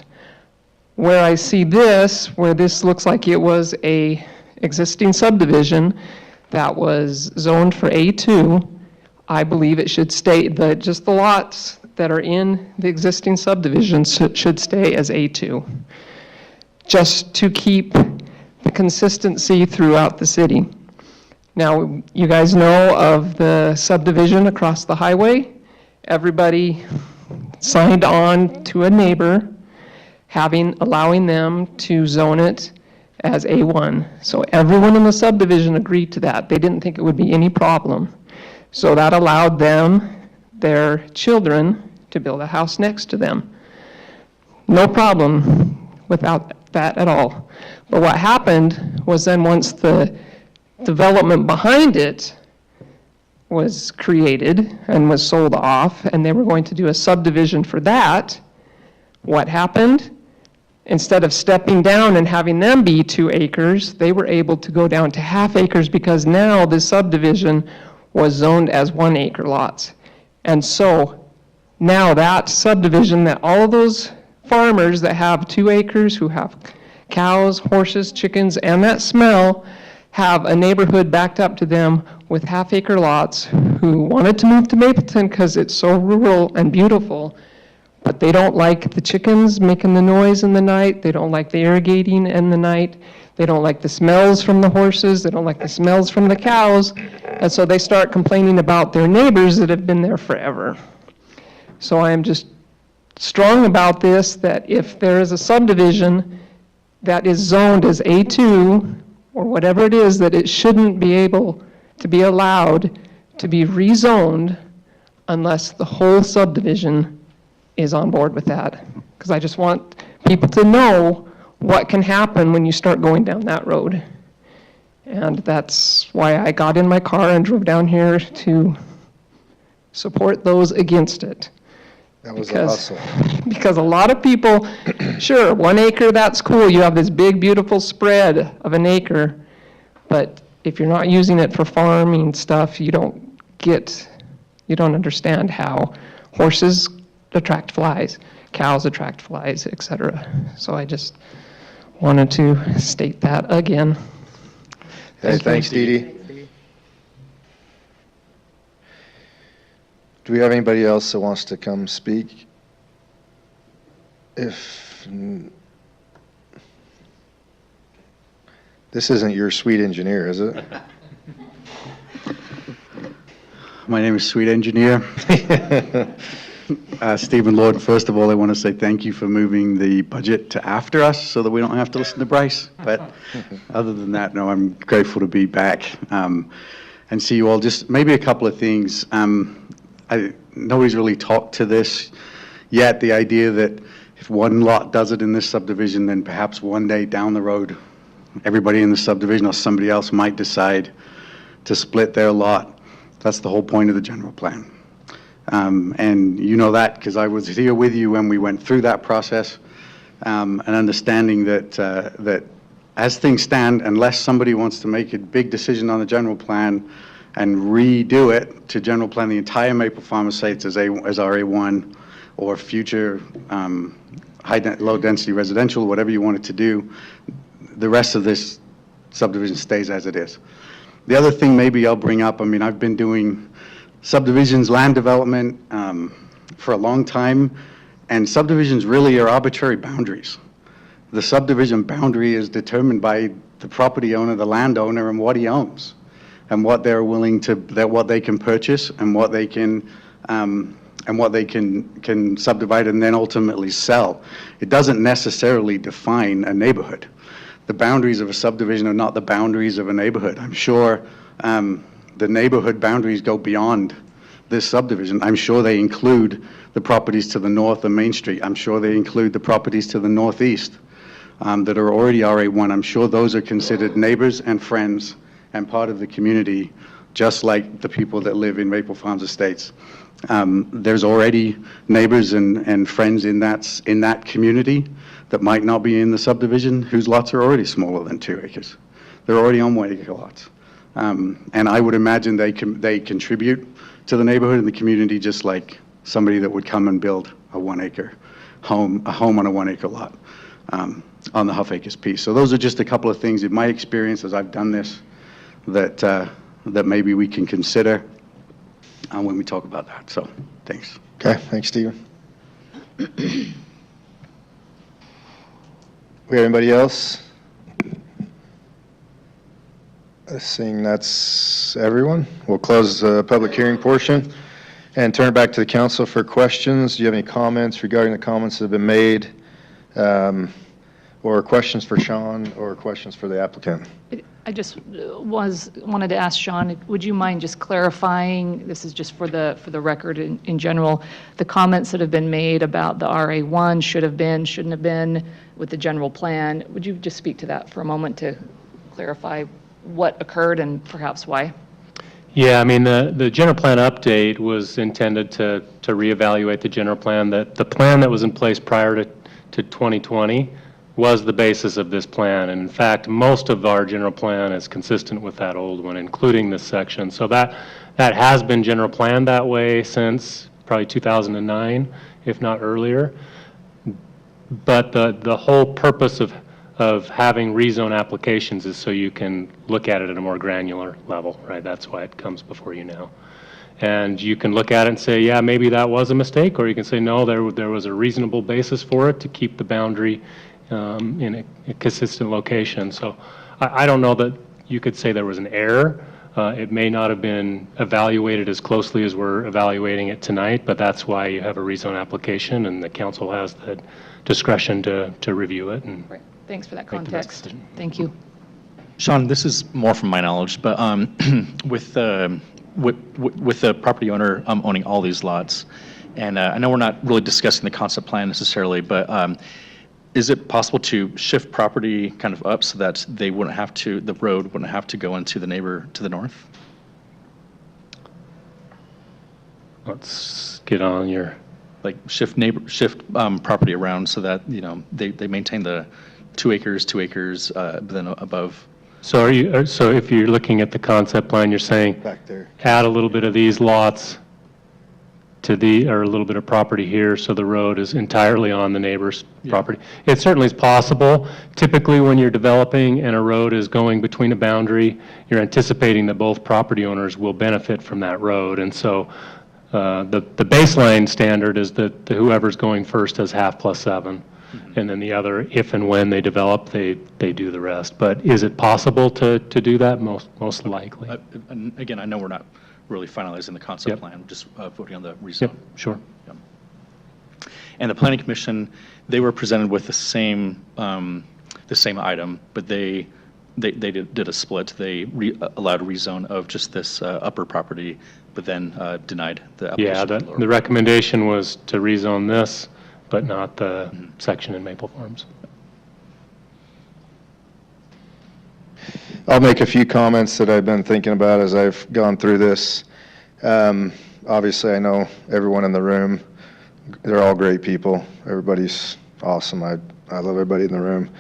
Where I see this, where this looks like it was a existing subdivision that was zoned for A2, I believe it should stay, just the lots that are in the existing subdivisions should stay as A2, just to keep the consistency throughout the city. Now, you guys know of the subdivision across the highway. Everybody signed on to a neighbor, allowing them to zone it as A1. So everyone in the subdivision agreed to that. They didn't think it would be any problem. So that allowed them, their children, to build a house next to them. No problem without that at all. But what happened was then once the development behind it was created and was sold off, and they were going to do a subdivision for that, what happened? Instead of stepping down and having them be 2 acres, they were able to go down to ½ acres because now the subdivision was zoned as 1 acre lots. And so now that subdivision, that all of those farmers that have 2 acres, who have cows, horses, chickens, and that smell, have a neighborhood backed up to them with ½ acre lots who wanted to move to Mapleton because it's so rural and beautiful, but they don't like the chickens making the noise in the night, they don't like the irrigating in the night, they don't like the smells from the horses, they don't like the smells from the cows, and so they start complaining about their neighbors that have been there forever. So I am just strong about this, that if there is a subdivision that is zoned as A2, or whatever it is, that it shouldn't be able to be allowed to be rezoned unless the whole subdivision is on board with that. Because I just want people to know what can happen when you start going down that road. And that's why I got in my car and drove down here to support those against it. That was a Because- hustle. Because a lot of people, sure, 1 acre, that's cool. You have this big, beautiful spread of an acre. But if you're not using it for farming stuff, you don't understand how horses attract flies, cows attract flies, et cetera. So I just wanted to state that again. Hey, thanks, Dee Dee. Do we have anybody else that wants to come speak? This isn't your sweet engineer, is it? My name is Sweet Engineer. Stephen Lord, first of all, I want to say thank you for moving the budget to after us so that we don't have to listen to Bryce. But other than that, no, I'm grateful to be back and see you all. Just maybe a couple of things. Nobody's really talked to this yet, the idea that if one lot does it in this subdivision, then perhaps one day down the road, everybody in the subdivision or somebody else might decide to split their lot. That's the whole point of the general plan. And you know that because I was here with you when we went through that process, and understanding that as things stand, unless somebody wants to make a big decision on the general plan and redo it to general plan the entire Maple Farm Estates as RA1 or future low-density residential, whatever you want it to do, the rest of this subdivision stays as it is. The other thing maybe I'll bring up, I mean, I've been doing subdivisions, land development for a long time, and subdivisions really are arbitrary boundaries. The subdivision boundary is determined by the property owner, the landowner, and what he owns, and what they're willing to, what they can purchase, and what they can subdivide and then ultimately sell. It doesn't necessarily define a neighborhood. The boundaries of a subdivision are not the boundaries of a neighborhood. I'm sure the neighborhood boundaries go beyond this subdivision. I'm sure they include the properties to the north of Main Street. I'm sure they include the properties to the northeast that are already RA1. I'm sure those are considered neighbors and friends and part of the community, just like the people that live in Maple Farms Estates. There's already neighbors and friends in that community that might not be in the subdivision whose lots are already smaller than 2 acres. They're already on 1 acre lots. And I would imagine they contribute to the neighborhood and the community just like somebody that would come and build a 1 acre home, on a 1 acre lot on the Huff Acres piece. So those are just a couple of things in my experience as I've done this that maybe we can consider when we talk about that. So thanks. Okay, thanks, Stephen. We have anybody else? Seeing that's everyone, we'll close the public hearing portion and turn it back to the council for questions. Do you have any comments regarding the comments that have been made? Or questions for Sean or questions for the applicant? I just wanted to ask Sean, would you mind just clarifying, this is just for the record in general, the comments that have been made about the RA1 should have been, shouldn't have been with the general plan? Would you just speak to that for a moment to clarify what occurred and perhaps why? Yeah, I mean, the general plan update was intended to reevaluate the general plan. The plan that was in place prior to 2020 was the basis of this plan. And in fact, most of our general plan is consistent with that old one, including this section. So that has been general planned that way since probably 2009, if not earlier. But the whole purpose of having rezone applications is so you can look at it at a more granular level, right? That's why it comes before you now. And you can look at it and say, yeah, maybe that was a mistake, or you can say, no, there was a reasonable basis for it to keep the boundary in a consistent location. So I don't know that you could say there was an error. It may not have been evaluated as closely as we're evaluating it tonight, but that's why you have a rezone application, and the council has the discretion to review it. And Right. Thanks for that Make the best context. decision. Thank you. Sean, this is more from my knowledge, but with the property owner owning all these lots, and I know we're not really discussing the concept plan necessarily, but is it possible to shift property kind of up so that they wouldn't have to, the road wouldn't have to go into the neighbor to the north? Let's get on your, Like shift property around so that, they maintain the 2 acres, but then above. so so if you're looking at the concept plan, you're saying Back there. add a little bit of these lots or a little bit of property here, so the road is entirely on the neighbor's property. It certainly is possible. Typically, when you're developing and a road is going between a boundary, you're anticipating that both property owners will benefit from that road. And so the baseline standard is that whoever's going first has half plus 7. And then the other, if and when they develop, they do the rest. But is it possible to do that? Most likely. And again, I know we're not really finalizing the concept plan, just voting on the rezone. Yep, sure. Yep. And the planning commission, they were presented with the same item, but they did a split. They allowed a rezone of just this upper property, but then denied the application. Yeah, for the lower. the recommendation was to rezone this, but not the section in Maple Farms. I'll make a few comments that I've been thinking about as I've gone through this. Obviously, I know everyone in the room. They're all great people. Everybody's awesome. I love everybody in the room.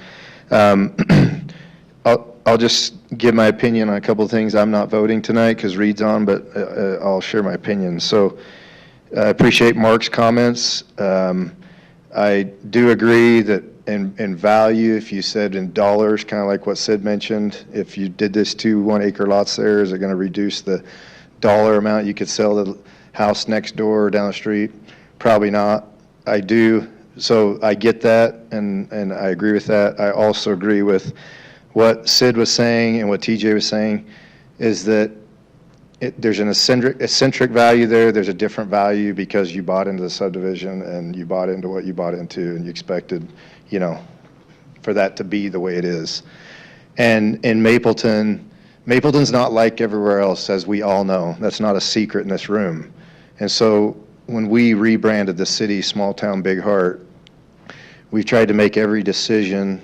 I'll just give my opinion on a couple of things. I'm not voting tonight because Reed's on, but I'll share my opinion. So I appreciate Mark's comments. I do agree that in value, if you said in dollars, kind of like what Sid mentioned, if you did this 2 1-acre lots there, is it going to reduce the dollar amount you could sell the house next door or down the street? Probably not. I do. So I get that, and I agree with that. I also agree with what Sid was saying and what TJ was saying, is that there's an eccentric value there. There's a different value because you bought into the subdivision and you bought into what you bought into, and you expected, for that to be the way it is. And in Mapleton's not like everywhere else, as we all know. That's not a secret in this room. And so when we rebranded the city Small Town Big Heart, we've tried to make every decision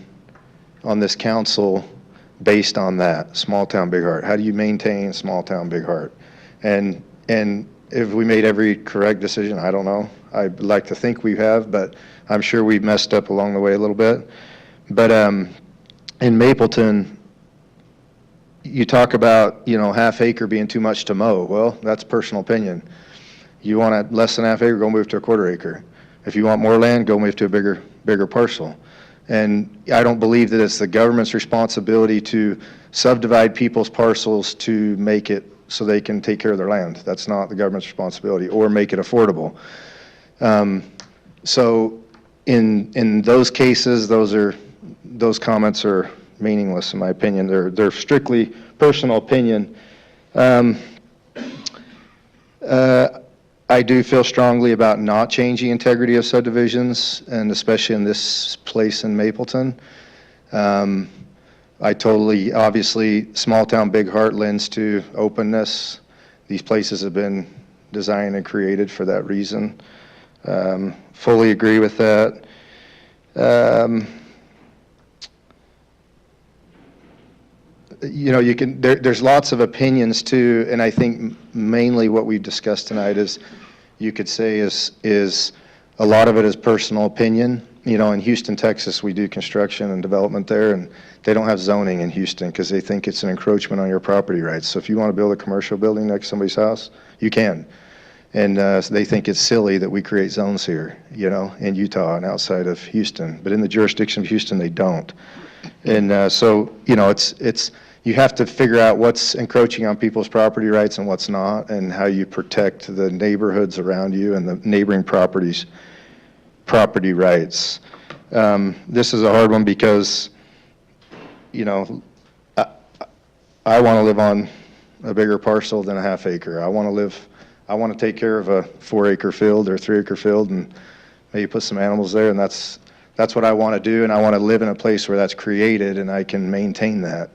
on this council based on that, Small Town Big Heart. How do you maintain Small Town Big Heart? And if we made every correct decision, I don't know. I'd like to think we have, but I'm sure we've messed up along the way a little bit. But in Mapleton, you talk about, half acre being too much to mow. Well, that's personal opinion. You want a less than half acre, go move to a 1/4 acre. If you want more land, go move to a bigger parcel. And I don't believe that it's the government's responsibility to subdivide people's parcels to make it so they can take care of their land. That's not the government's responsibility, or make it affordable. So in those cases, those comments are meaningless in my opinion. They're strictly personal opinion. I do feel strongly about not changing integrity of subdivisions, and especially in this place in Mapleton. Obviously, Small Town Big Heart lends to openness. These places have been designed and created for that reason. Fully agree with that. There's lots of opinions too, and I think mainly what we've discussed tonight is, you could say is a lot of it is personal opinion. In Houston, Texas, we do construction and development there, and they don't have zoning in Houston because they think it's an encroachment on your property rights. So if you want to build a commercial building next to somebody's house, you can. And so they think it's silly that we create zones here, in Utah and outside of Houston. But in the jurisdiction of Houston, they don't. And so, you have to figure out what's encroaching on people's property rights and what's not, and how you protect the neighborhoods around you and the neighboring properties' property rights. This is a hard one because, I want to live on a bigger parcel than a half acre. I want to take care of a 4-acre field or 3-acre field and maybe put some animals there, and that's what I want to do, and I want to live in a place where that's created and I can maintain that.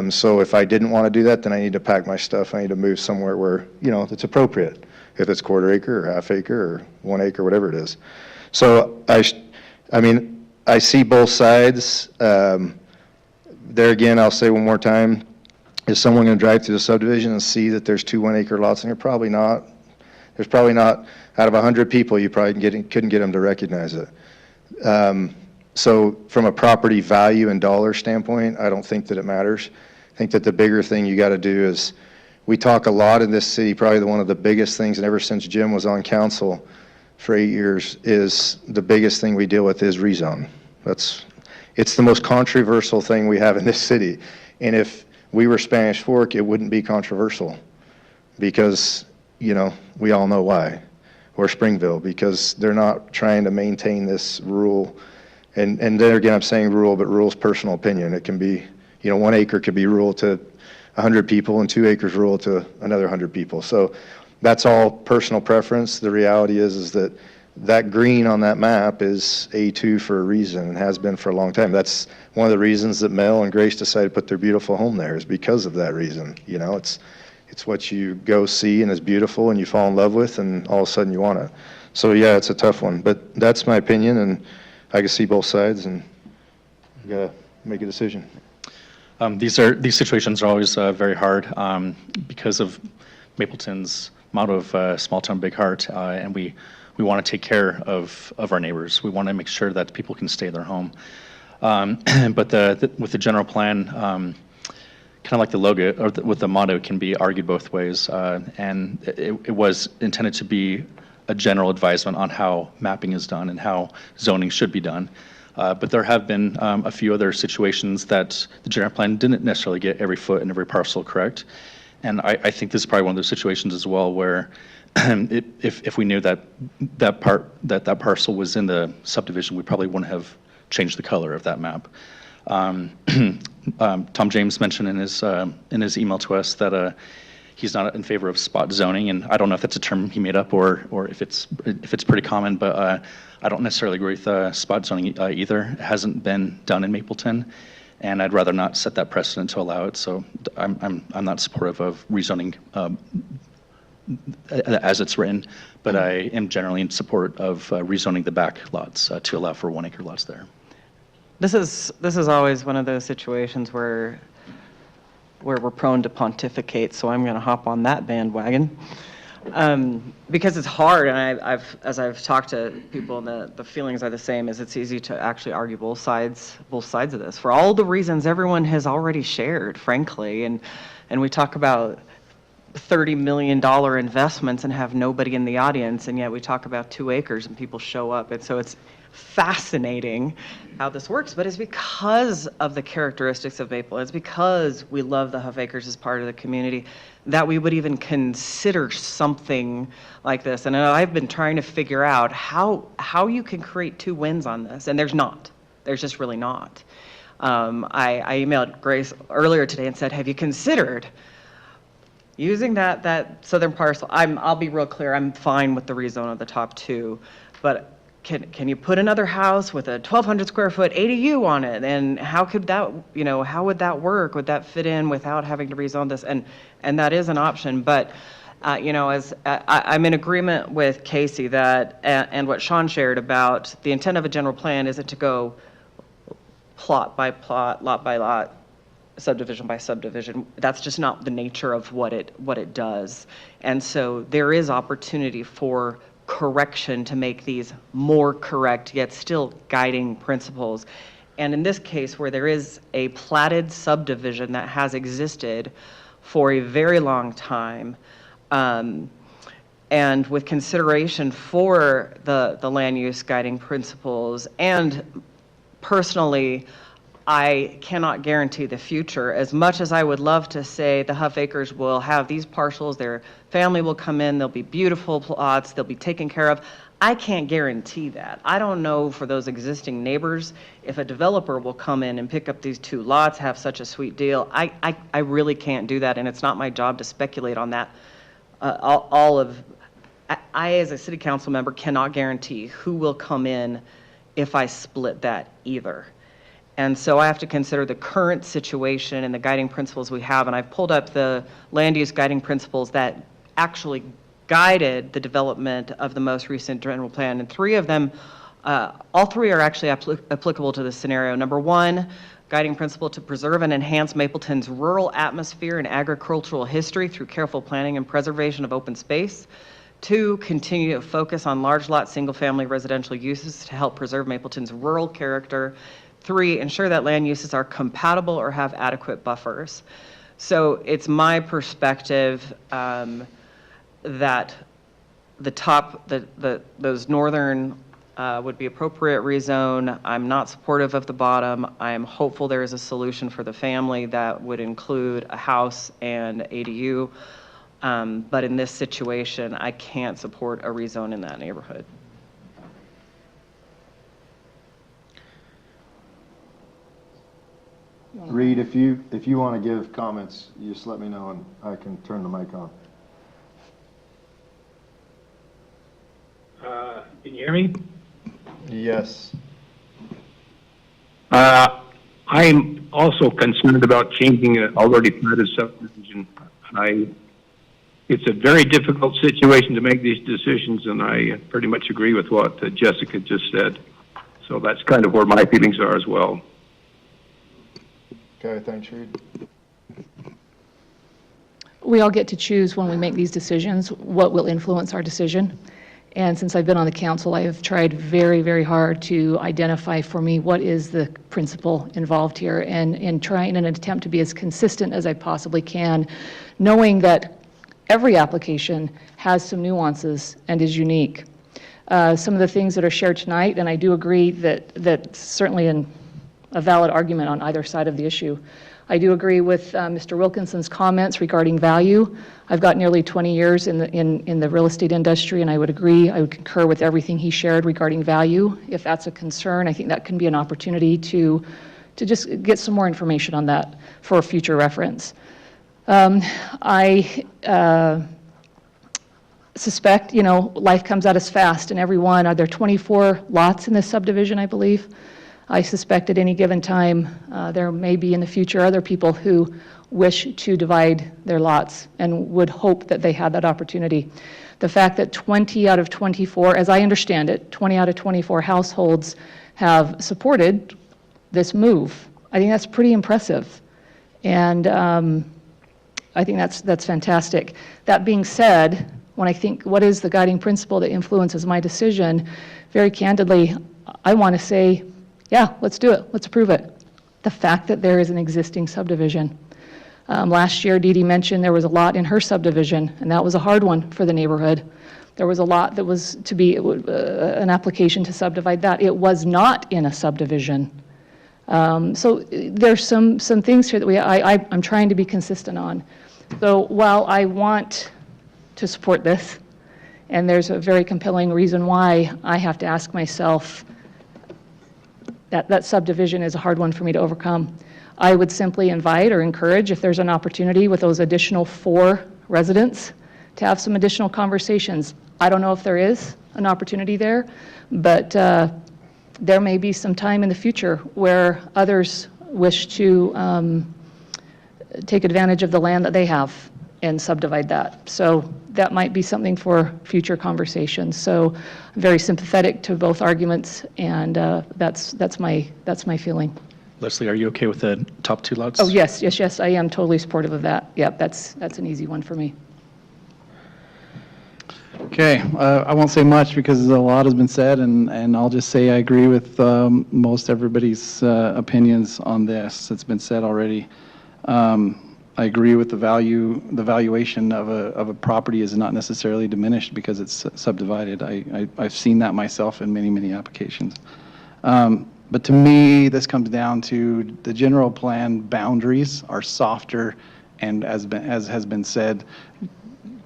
So if I didn't want to do that, then I need to pack my stuff. I need to move somewhere where, it's appropriate, if it's 1/4 acre or half acre or 1 acre, whatever it is. So, I see both sides. There again, I'll say one more time, is someone going to drive through the subdivision and see that there's 2 1-acre lots? And they're probably not. There's probably not, out of 100 people, you probably couldn't get them to recognize it. So from a property value and dollar standpoint, I don't think that it matters. I think that the bigger thing you got to do is, we talk a lot in this city, probably one of the biggest things, and ever since Jim was on council for 8 years, is the biggest thing we deal with is rezone. It's the most controversial thing we have in this city. And if we were Spanish Fork, it wouldn't be controversial because, we all know why. Or Springville, because they're not trying to maintain this rural. And there again, I'm saying rural, but rural's personal opinion. It can be, 1 acre could be rural to 100 people and 2 acres rural to another 100 people. So that's all personal preference. The reality is that green on that map is A2 for a reason and has been for a long time. That's one of the reasons that Mel and Grace decided to put their beautiful home there, is because of that reason. It's what you go see and is beautiful and you fall in love with, and all of a sudden you want it. So yeah, it's a tough one, but that's my opinion, and I can see both sides, and you gotta make a decision. These situations are always very hard because of Mapleton's motto of small town, big heart, and we want to take care of our neighbors. We want to make sure that people can stay in their home. But with the general plan, kind of like the logo, or with the motto, can be argued both ways. And it was intended to be a general advisement on how mapping is done and how zoning should be done. But there have been a few other situations that the general plan didn't necessarily get every foot and every parcel correct. And I think this is probably one of those situations as well where if we knew that parcel was in the subdivision, we probably wouldn't have changed the color of that map. Tom James mentioned in his email to us that he's not in favor of spot zoning, and I don't know if that's a term he made up or if it's pretty common, but I don't necessarily agree with spot zoning either. It hasn't been done in Mapleton, and I'd rather not set that precedent to allow it. So I'm not supportive of rezoning as it's written, but I am generally in support of rezoning the back lots to allow for 1 acre lots there. This is always one of those situations where we're prone to pontificate, so I'm going to hop on that bandwagon. Because it's hard, and as I've talked to people, and the feelings are the same, is it's easy to actually argue both sides of this, for all the reasons everyone has already shared, frankly, and we talk about $30 million investments and have nobody in the audience, and yet we talk about 2 acres and people show up, and so it's fascinating how this works, but it's because of the characteristics of Maple. It's because we love the Huff Acres as part of the community that we would even consider something like this. And I've been trying to figure out how you can create 2 wins on this, and there's not. There's just really not. I emailed Grace earlier today and said, have you considered using that southern parcel? I'll be real clear, I'm fine with the rezone of the top 2, but can you put another house with a 1,200 square foot ADU on it? And how could that, how would that work? Would that fit in without having to rezone this? And that is an option. But, as I'm in agreement with Casey that, and what Sean shared about the intent of a general plan isn't to go plot by plot, lot by lot, subdivision by subdivision. That's just not the nature of what it does. And so there is opportunity for correction to make these more correct, yet still guiding principles. And in this case, where there is a platted subdivision that has existed for a very long time, and with consideration for the land use guiding principles, and personally, I cannot guarantee the future. As much as I would love to say the Huff Acres will have these parcels, their family will come in, they'll be beautiful plots, they'll be taken care of, I can't guarantee that. I don't know for those existing neighbors if a developer will come in and pick up these 2 lots, have such a sweet deal. I really can't do that, and it's not my job to speculate on that. I, as a city council member, cannot guarantee who will come in if I split that either. And so I have to consider the current situation and the guiding principles we have. And I've pulled up the land use guiding principles that actually guided the development of the most recent general plan. And 3 of them All three are actually applicable to this scenario. Number one, guiding principle to preserve and enhance Mapleton's rural atmosphere and agricultural history through careful planning and preservation of open space. Two, continue to focus on large lot, single-family residential uses to help preserve Mapleton's rural character. Three, ensure that land uses are compatible or have adequate buffers. So it's my perspective that those northern would be appropriate rezone. I'm not supportive of the bottom. I am hopeful there is a solution for the family that would include a house and ADU. But in this situation, I can't support a rezone in that neighborhood. Reed, if you want to give comments, you just let me know and I can turn the mic on. Can you hear me? Yes. I'm also concerned about changing an already platted subdivision. It's a very difficult situation to make these decisions, and I pretty much agree with what Jessica just said. So that's kind of where my feelings are as well. Okay, thanks, Reed. We all get to choose when we make these decisions what will influence our decision. And since I've been on the council, I have tried very, very hard to identify for me what is the principle involved here, and trying in an attempt to be as consistent as I possibly can, knowing that every application has some nuances and is unique. Some of the things that are shared tonight, and I do agree that certainly a valid argument on either side of the issue. I do agree with Mr. Wilkinson's comments regarding value. I've got nearly 20 years in the real estate industry, and I would concur with everything he shared regarding value. If that's a concern, I think that can be an opportunity to just get some more information on that for future reference. I suspect, life comes at us fast, and are there 24 lots in this subdivision, I believe? I suspect at any given time, there may be in the future other people who wish to divide their lots and would hope that they had that opportunity. The fact that 20 out of 24, as I understand it, 20 out of 24 households have supported this move, I think that's pretty impressive. And I think that's fantastic. That being said, when I think what is the guiding principle that influences my decision, very candidly, I want to say, yeah, let's do it. Let's approve it. The fact that there is an existing subdivision. Last year, Dee Dee mentioned there was a lot in her subdivision, and that was a hard one for the neighborhood. There was a lot that was to be an application to subdivide that. It was not in a subdivision. So there's some things here that I'm trying to be consistent on. So while I want to support this, and there's a very compelling reason why, I have to ask myself, that subdivision is a hard one for me to overcome. I would simply invite or encourage, if there's an opportunity with those additional 4 residents, to have some additional conversations. I don't know if there is an opportunity there, but there may be some time in the future where others wish to take advantage of the land that they have and subdivide that. So that might be something for future conversations. So I'm very sympathetic to both arguments, and that's my feeling. Leslie, are you okay with the top 2 lots? Oh, yes, I am totally supportive of that. Yep, that's an easy one for me. Okay, I won't say much because a lot has been said, and I'll just say I agree with most everybody's opinions on this. It's been said already. I agree with the valuation of a property is not necessarily diminished because it's subdivided. I've seen that myself in many, many applications. But to me, this comes down to the general plan boundaries are softer and, as has been said,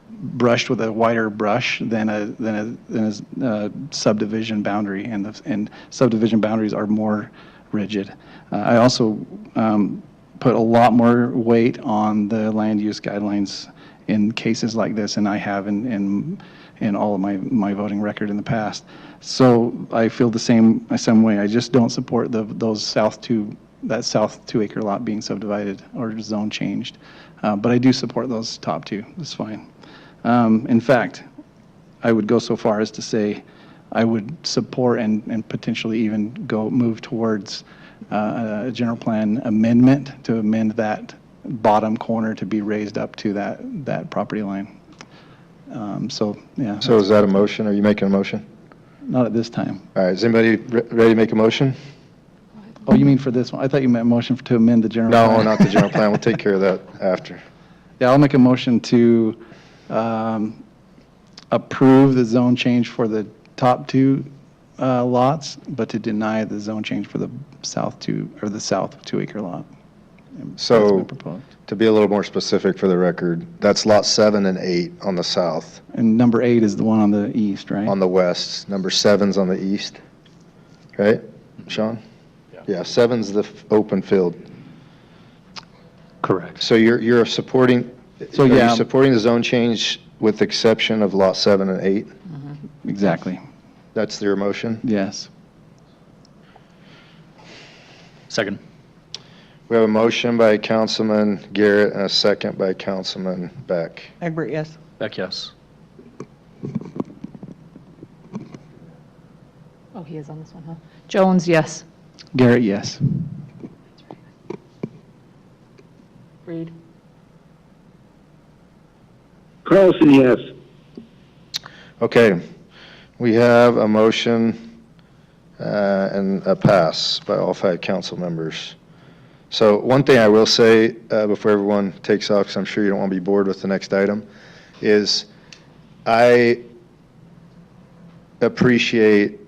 brushed with a wider brush than a subdivision boundary, and subdivision boundaries are more rigid. I also put a lot more weight on the land use guidelines in cases like this, and I have in all of my voting record in the past. So I feel the same way. I just don't support that south 2 acre lot being subdivided or zone changed. But I do support those top 2. That's fine. In fact, I would go so far as to say I would support and potentially even move towards a general plan amendment to amend that bottom corner to be raised up to that property line. So, yeah. So is that a motion? Are you making a motion? Not at this time. All right, is anybody ready to make a motion? Oh, you mean for this one? I thought you meant a motion to amend the general plan. No, not the general plan. We'll take care of that after. Yeah, I'll make a motion to approve the zone change for the top two lots, but to deny the zone change for the south 2-acre lot. That's So, my proposed. to be a little more specific for the record, that's lot 7 and 8 on the south. And number 8 is the one on the east, right? On the west. Number 7's on the east. Right, Sean? Yeah, 7's the open field. Correct. So you're supporting, So, are you yeah. supporting the zone change with the exception of lot 7 and 8? Exactly. That's your motion? Yes. Second. We have a motion by Councilman Garrett and a second by Councilman Beck. Egbert, yes. Beck, yes. Oh, he is on this one, huh? Jones, yes. Garrett, yes. Reed. Carlson, yes. Okay, we have a motion and a pass by all 5 council members. So one thing I will say before everyone takes off, because I'm sure you don't want to be bored with the next item, is I appreciate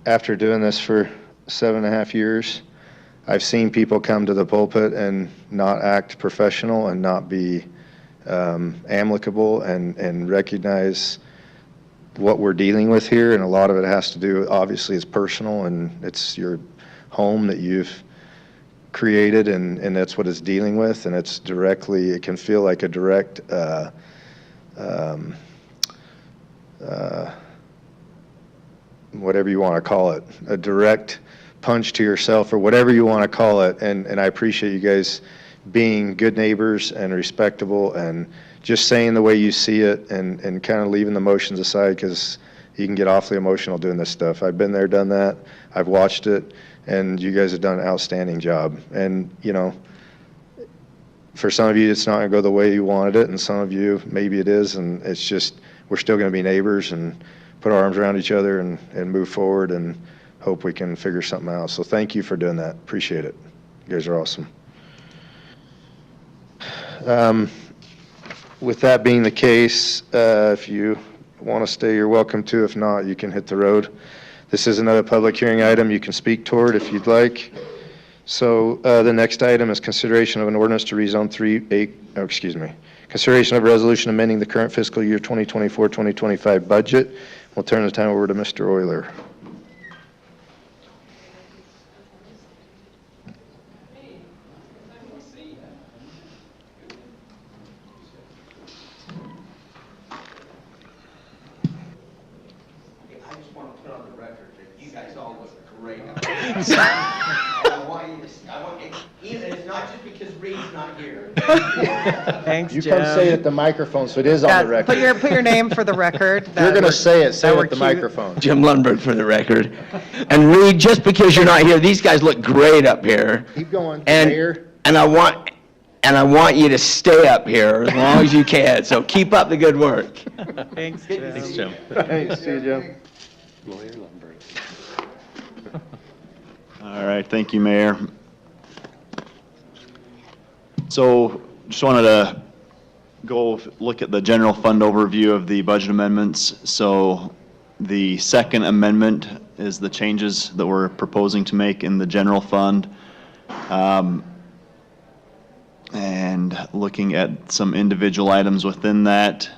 after doing this for 7.5 years, I've seen people come to the pulpit and not act professional and not be amicable and recognize what we're dealing with here. And a lot of it has to do, obviously, it's personal and it's your home that you've created and that's what it's dealing with. And it's directly, it can feel like a direct whatever you want to call it, a direct punch to yourself or whatever you want to call it. And I appreciate you guys being good neighbors and respectable and just saying the way you see it and kind of leaving the emotions aside, because you can get awfully emotional doing this stuff. I've been there, done that. I've watched it, and you guys have done an outstanding job. And, you know, for some of you, it's not going to go the way you wanted it, and some of you, maybe it is, and it's just, we're still going to be neighbors and put our arms around each other and move forward and hope we can figure something out. So thank you for doing that. Appreciate it. You guys are awesome. With that being the case, if you want to stay, you're welcome to. If not, you can hit the road. This is another public hearing item you can speak toward if you'd like. So the next item is consideration of an ordinance to rezone consideration of a resolution amending the current fiscal year 2024-2025 budget. We'll turn the time over to Mr. Euler. It's not just because Reed's not here. Thanks, You Jim. come say it at the microphone, so it is on Yeah, the record. Put your name for the record. You're going to say it that at we're the cute. microphone. Jim Lundberg for the record. And Reed, just because you're not here, these guys look great up here. Keep going, And, Mayor. and I want you to stay up here as long as you can, so keep up the good work. Thanks, Jim. Thanks, Jim. Thanks, see you, Jim. All right, thank you, Mayor. So just wanted to look at the general fund overview of the budget amendments. So the second amendment is the changes that we're proposing to make in the general fund. And looking at some individual items within that.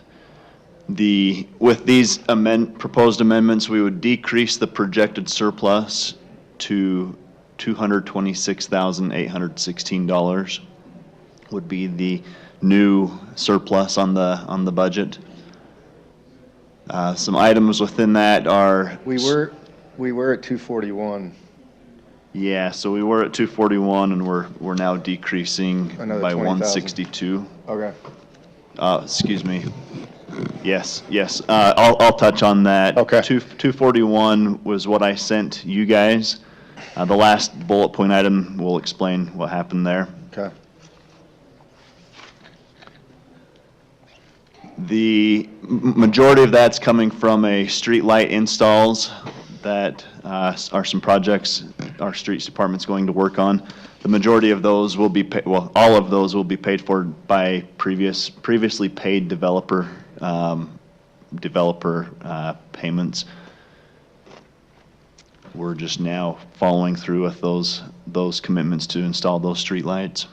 With these proposed amendments, we would decrease the projected surplus to $226,816 would be the new surplus on the budget. Some items within that are. We were at 241. Yeah, so we were at 241 and we're now decreasing Another by 20,000. 162. Okay. Excuse me. Yes, yes. I'll touch on that. Okay. 241 was what I sent you guys. The last bullet point item will explain what happened there. Okay. The majority of that's coming from a street light installs that are some projects our streets department's going to work on. The majority of those will be, all of those will be paid for by previously paid developer payments. We're just now following through with those commitments to install those street lights.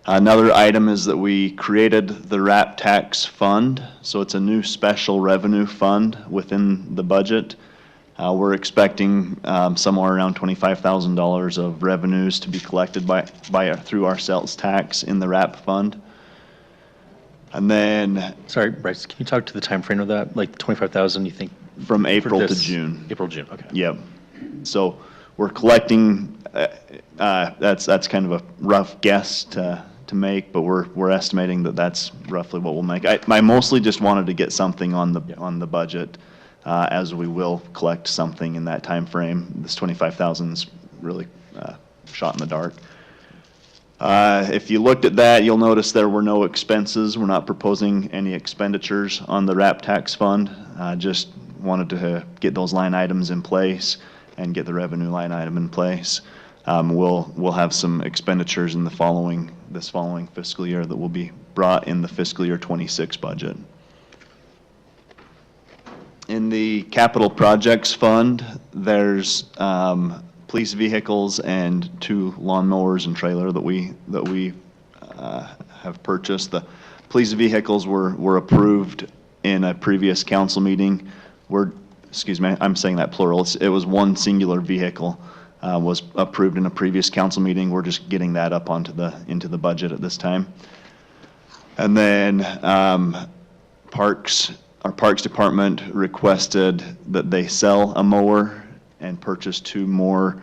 Another item is that we created the RAP tax fund, so it's a new special revenue fund within the budget. We're expecting somewhere around $25,000 of revenues to be collected through our sales tax in the RAP fund. And then Sorry, Bryce, can you talk to the time frame of that? Like 25,000, you think? from April to this- June. April, June, okay. Yep. So we're collecting, that's kind of a rough guess to make, but we're estimating that that's roughly what we'll make. I mostly just wanted to get something on the budget, as we will collect something in that time frame. This 25,000 is really shot in the dark. If you looked at that, you'll notice there were no expenses. We're not proposing any expenditures on the RAP tax fund. Just wanted to get those line items in place and get the revenue line item in place. We'll have some expenditures in this following fiscal year that will be brought in the fiscal year 26 budget. In the capital projects fund, there's police vehicles and 2 lawnmowers and trailer that we have purchased. The police vehicles were approved in a previous council meeting. Excuse me, I'm saying that plural. It was one singular vehicle was approved in a previous council meeting. We're just getting that up into the budget at this time. And then our Parks Department requested that they sell a mower and purchase 2 more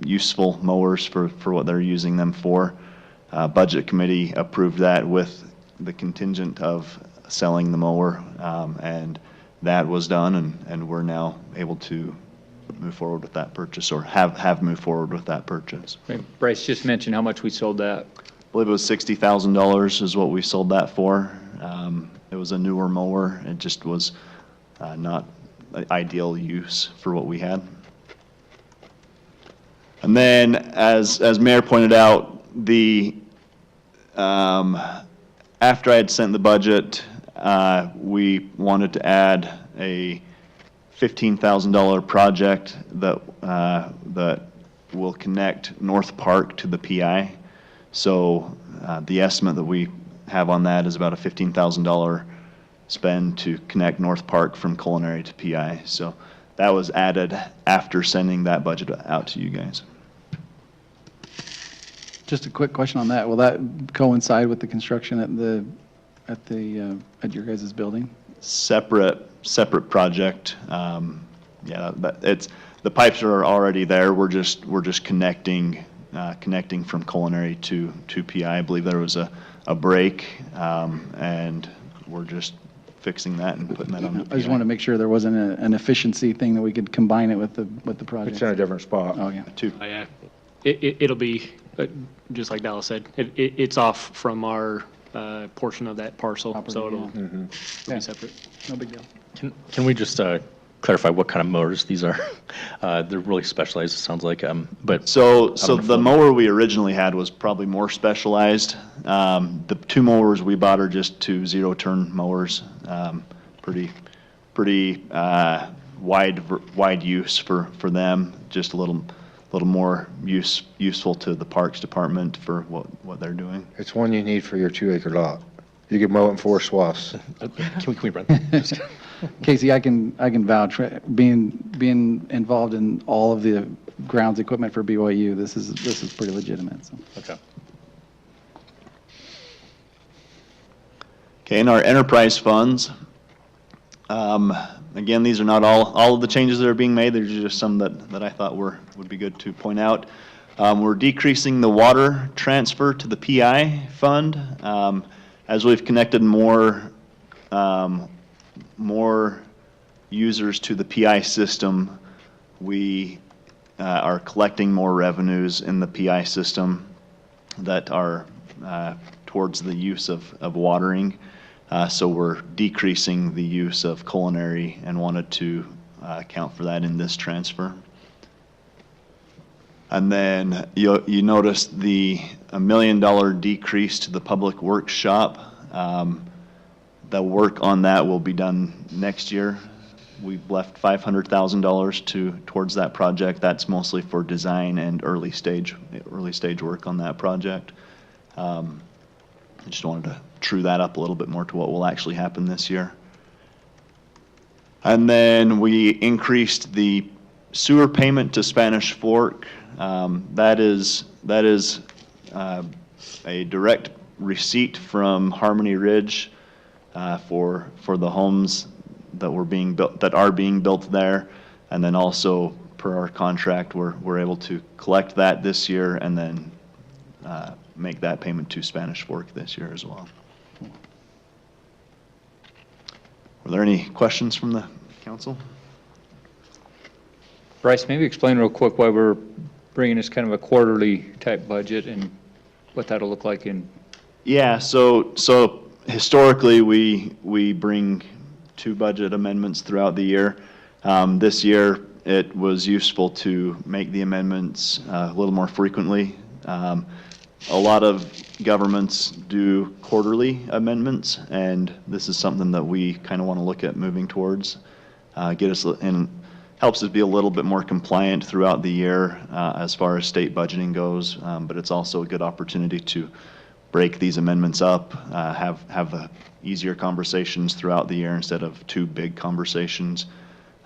useful mowers for what they're using them for. Budget Committee approved that with the contingent of selling the mower, and that was done, and we're now able to move forward with that purchase, or have moved forward with that purchase. Bryce just mentioned how much we sold that. I believe it was $60,000 is what we sold that for. It was a newer mower. It just was not ideal use for what we had. And then, as Mayor pointed out, after I had sent the budget, we wanted to add a $15,000 project that will connect North Park to the PI. So the estimate that we have on that is about a $15,000 spend to connect North Park from Culinary to PI. So that was added after sending that budget out to you guys. Just a quick question on that. Will that coincide with the construction at your guys' building? Separate project. Yeah, the pipes are already there. We're just connecting from Culinary to PI. I believe there was a break, and we're just fixing that and putting that on the PI. I just wanted to make sure there wasn't an efficiency thing that we could combine it with the project. It's in a different spot. Oh, yeah. Yeah. It'll be, just like Dallas said, it's off from our portion of that parcel, so it'll be separate. No big deal. Can we just clarify what kind of mowers these are? They're really specialized, it sounds like, but. So the mower we originally had was probably more specialized. The 2 mowers we bought are just 2 zero-turn mowers. Pretty wide use for them, just a little more useful to the Parks Department for what they're doing. It's one you need for your 2-acre lot. You can mow it in 4 swaths. Can we run? Casey, I can vouch, being involved in all of the grounds equipment for BYU, this is pretty legitimate, so. Okay. Okay, in our enterprise funds, again, these are not all of the changes that are being made. There's just some that I thought would be good to point out. We're decreasing the water transfer to the PI fund. as we've connected more users to the PI system, we are collecting more revenues in the PI system that are towards the use of watering. So we're decreasing the use of culinary and wanted to account for that in this transfer. And then you noticed the $1 million decrease to the public workshop. The work on that will be done next year. We've left $500,000 towards that project. That's mostly for design and early stage work on that project. I just wanted to true that up a little bit more to what will actually happen this year. And then we increased the sewer payment to Spanish Fork. That is a direct receipt from Harmony Ridge for the homes that are being built there, and then also per our contract, we're able to collect that this year and then make that payment to Spanish Fork this year as well. Were there any questions from the council? Bryce, maybe explain real quick why we're bringing this kind of a quarterly type budget and what that'll look like in. Yeah, so historically, we bring 2 budget amendments throughout the year. This year, it was useful to make the amendments a little more frequently. A lot of governments do quarterly amendments, and this is something that we kind of want to look at moving towards. Get us and helps us be a little bit more compliant throughout the year as far as state budgeting goes, but it's also a good opportunity to break these amendments up, have easier conversations throughout the year instead of 2 big conversations.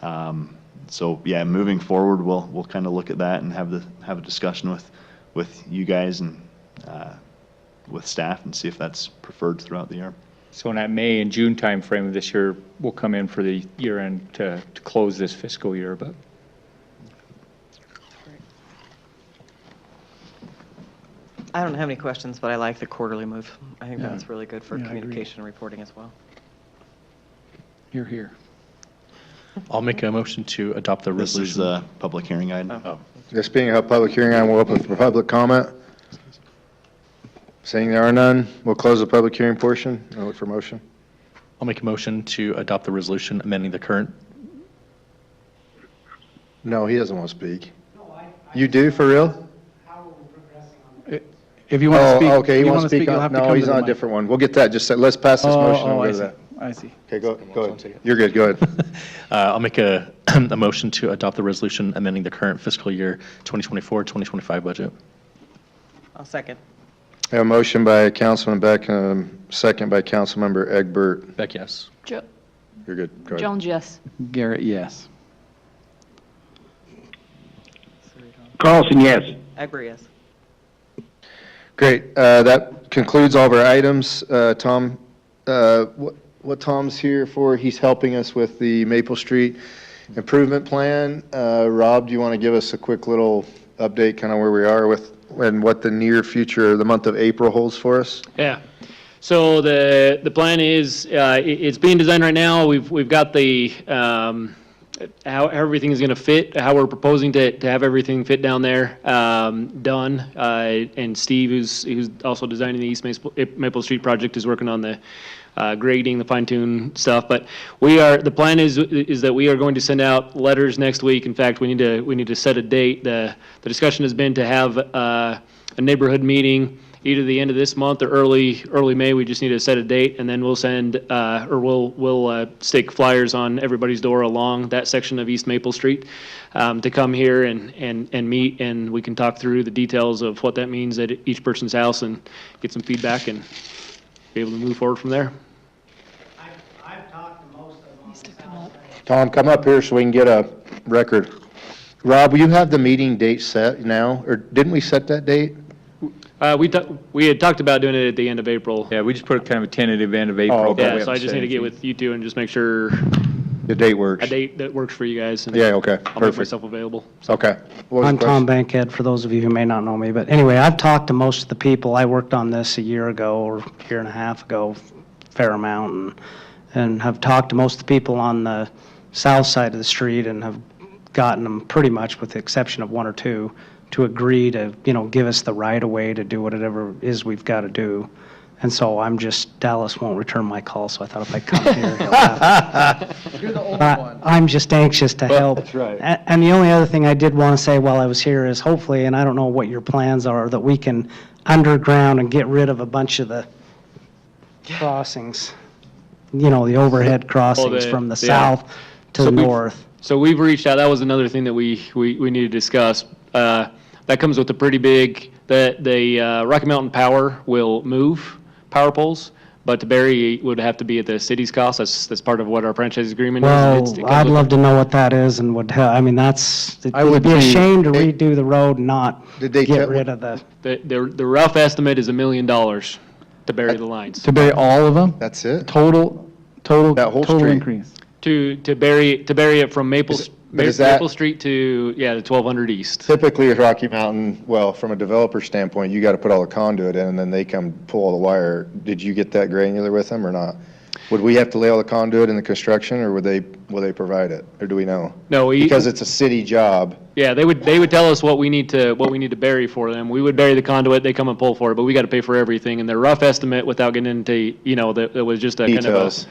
So yeah, moving forward, we'll kind of look at that and have a discussion with you guys and with staff and see if that's preferred throughout the year. So in that May and June timeframe of this year, we'll come in for the year end to close this fiscal year, but. I don't have any questions, but I like the quarterly move. I think Yeah. that's really good for Yeah, I agree. communication and reporting as well. Here. I'll make a motion to adopt the This resolution. is a public hearing item. This being a public hearing, I will open for public comment. Seeing there are none, we'll close the public hearing portion. I'll look for motion. I'll make a motion to adopt the resolution amending the current. No, he doesn't want to speak. You do, for real? If you want to speak. Okay, if he you wants to speak you'll on, have to no, come he's to the on a mic. different one. We'll get that, just, let's pass this motion and Oh, go I to see. that. I see. Okay, go ahead. You're good, go ahead. I'll make a motion to adopt the resolution amending the current fiscal year 2024-2025 budget. I'll second. I have a motion by Councilman Beck, second by Councilmember Egbert. Beck, yes. You're good, go ahead. Jones, yes. Garrett, yes. Carlson, yes. Egbert, yes. Great, that concludes all of our items. Tom, what Tom's here for, he's helping us with the Maple Street Improvement Plan. Rob, do you want to give us a quick little update, kind of where we are with, and what the near future, the month of April holds for us? Yeah. So the plan is, it's being designed right now. We've got the, how everything is going to fit, how we're proposing to have everything fit down there, done. And Steve, who's also designing the East Maple Street project, is working on the grading, the fine-tune stuff. But the plan is that we are going to send out letters next week. In fact, we need to set a date. The discussion has been to have a neighborhood meeting either the end of this month or early May. We just need to set a date, and then we'll send, we'll stick flyers on everybody's door along that section of East Maple Street to come here and meet, and we can talk through the details of what that means at each person's house and get some feedback and be able to move forward from there. Tom, come up here so we can get a record. Rob, will you have the meeting date set now, or didn't we set that date? We had talked about doing it at the end of April. Yeah, we just put kind of a tentative end of April. but we Yeah, so haven't I just said need to get anything. with you two and just make sure The date works. a date that works for you guys. And Yeah, okay, I'll make perfect. myself available. So. Okay. What was the I'm question? Tom Bankhead, for those of you who may not know me, but anyway, I've talked to most of the people. I worked on this a year ago or a year and a half ago, fair amount, and have talked to most of the people on the south side of the street and have gotten them pretty much, with the exception of one or two, to agree to, give us the right of way to do whatever it is we've got to do. And so Dallas won't return my call, so I thought if I come here, he'll have. You're the only But I'm just anxious to help. That's right. And the only other thing I did want to say while I was here is hopefully, and I don't know what your plans are, that we can underground and get rid of a bunch of the crossings, the overhead crossings from the south to the north. So we've reached out. That was another thing that we need to discuss. That comes with a pretty big, the Rocky Mountain Power will move power poles, but to bury would have to be at the city's cost. That's part of what our franchise agreement is. Well, It comes I'd with- love to know what that is and it'd would be a be- shame to redo the road and not Did they get tell- rid of the. The rough estimate is $1 million to bury the lines. To bury all of them? That's it? Total That whole total street? increase. To bury it from Maple but is that- Maple Street to the 1200 East. Typically at Rocky Mountain, well, from a developer standpoint, you got to put all the conduit in and then they come pull all the wire. Did you get that granular with them or not? Would we have to lay all the conduit in the construction or will they provide it? Or do we know? No, Because it's a city job. Yeah, they would tell us what we need to bury for them. We would bury the conduit, they come and pull for it, but we got to pay for everything. And their rough estimate, without getting into, that it was just a kind of Details.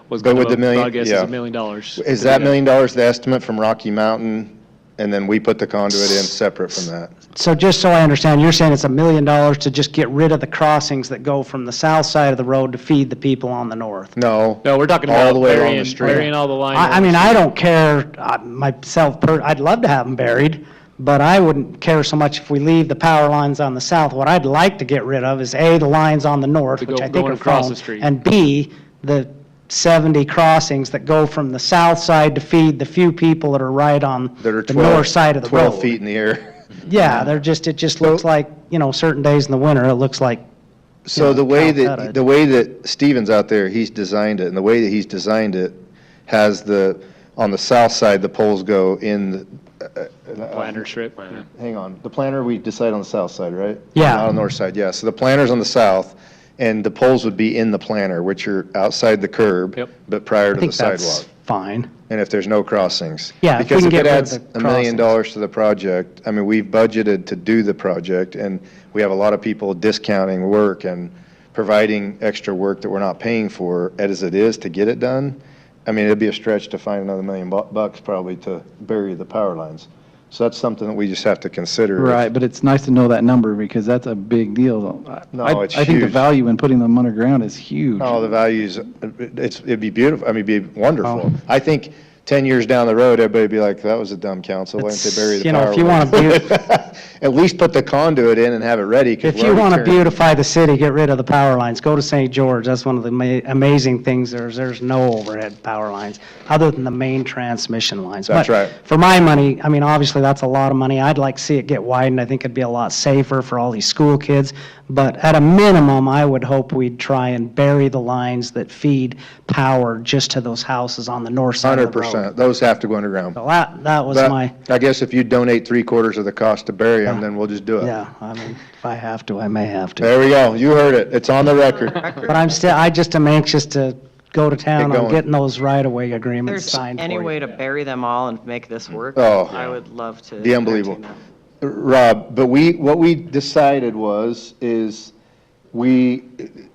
was But kind with of the million- broad guess is yeah. $1 million. Is that $1 million the estimate from Rocky Mountain and then we put the conduit in separate from that? So just so I understand, you're saying it's $1 million to just get rid of the crossings that go from the south side of the road to feed the people on the north? No. No, we're talking All about the way along burying the street. burying all the lines. I mean, I don't care myself, I'd love to have them buried, but I wouldn't care so much if we leave the power lines on the south. What I'd like to get rid of is A, the lines on the north, To which go- I think going are across prone, the street. and B, the 70 crossings that go from the south side to feed the few people that are right on That are the 12 north side of the road. 12 feet in the air. Yeah, it just looks like, certain days in the winter, it looks like. So the way Calcutta. the way that Steven's out there, he's designed it, and the way that he's designed it has on the south side, the poles go in. Planter strip. Yeah. Hang on, the planter, we decide on the south side, right? Yeah. Not on the north side, yeah. So the planter's on the south, and the poles would be in the planter, which are outside the curb, Yep. but prior I to the think that's sidewalk. fine. And if there's no crossings. Yeah, if we Because can if get it rid of adds the $1 million to the project, I mean, we've budgeted to do the project, and we have a lot of people discounting work and providing extra work that we're not paying for as it is to get it done. I mean, it'd be a stretch to find another $1 million bucks probably to bury the power lines. So that's something that we just have to consider. Right, but it's nice to know that number because that's a big deal. No, it's I think the huge. value in putting them underground is huge. No, the values, it'd be beautiful, I mean, it'd be wonderful. Oh. I think 10 years down the road, everybody'd be like, that was a dumb council, why didn't they bury the power If you want lines? to, At least put the conduit in and have it ready. 'cause if we're you want to already tearing- beautify the city, get rid of the power lines, go to St. George. That's one of the amazing things. There's no overhead power lines, other than the main transmission lines. That's But right. For my money, I mean, obviously, that's a lot of money. I'd like to see it get widened. I think it'd be a lot safer for all these school kids. But at a minimum, I would hope we'd try and bury the lines that feed power just to those houses on the north side of the road. 100%, those have to go underground. So that was But my, I guess if you donate 3/4 of the cost to bury them, then we'll just do it. yeah, I mean, if I have to, I may have to. There we go, you heard it, it's on the record. But I just am anxious to go to town Get on going. getting those right-of-way If agreements there's signed for any you. way to bury them all and make this work, Oh. I would love to. Be unbelievable. entertain that. Rob, but what we decided is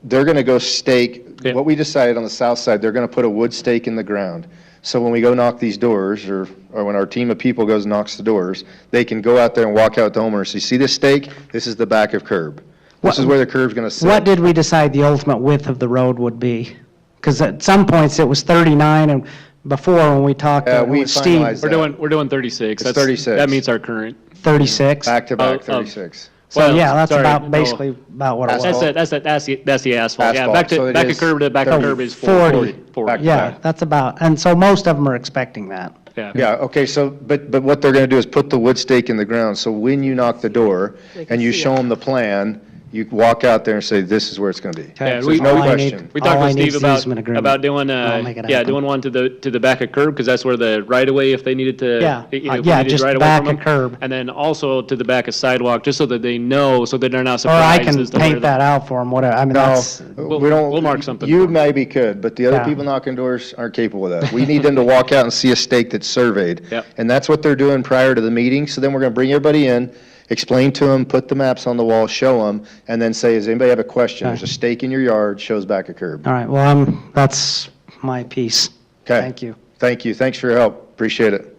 they're gonna go stake, Yeah. what we decided on the south side, they're gonna put a wood stake in the ground. So when we go knock these doors, or when our team of people goes and knocks the doors, they can go out there and walk out to homeowners, you see this stake? This is the back of curb. This is where the curb's gonna sit. What did we decide the ultimate width of the road would be? Because at some points, it was 39, and before, when we talked we with Steve, finalized We're doing 36. It's That's- 36. That meets our current. 36. Back to back, Of- 36. So, well, yeah, that's sorry, about, no. basically about what it Asphalt. was. That's the asphalt. Yeah, Asphalt, back so to it back is of curb to back of curb is 40. 40. Back to Yeah, back. that's about, and so most of them are expecting that. Yeah. Yeah, okay, so, but what they're gonna do is put the wood stake in the ground, so when you knock the door and you show them the plan, You walk out there and say, this is where it's going to be. Yeah, There's no all I need- question. We talked All I with need Steve is the easement agreement. about doing, I'll make it yeah, happen. doing one to the back of curb, because that's where the right-of-way, if they needed to. Yeah, if we yeah, needed just right-of-way back from of them. curb. And then also to the back of sidewalk, just so that they know, so that they're not Or I surprised can as to where paint that out for them, whatever, I mean, No, that's, we don't. we'll mark something You for 'em. maybe could, but the other Yeah. people knocking doors aren't capable of that. We need them to walk out and see a stake that's surveyed. Yep. And that's what they're doing prior to the meeting. So then we're going to bring everybody in, explain to them, put the maps on the wall, show them, and then say, does anybody have a question? There's a stake in your yard, shows back a curb. all right, well, that's my piece. Okay. Thank you. Thank you. Thanks for your help. Appreciate it.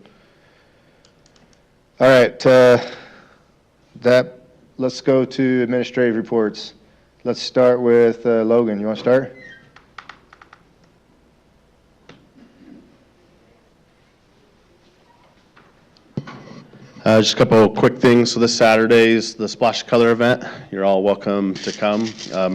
All right, let's go to administrative reports. Let's start with Logan. You want to start? Just a couple of quick things. So this Saturday's the Splash Color event. You're all welcome to come.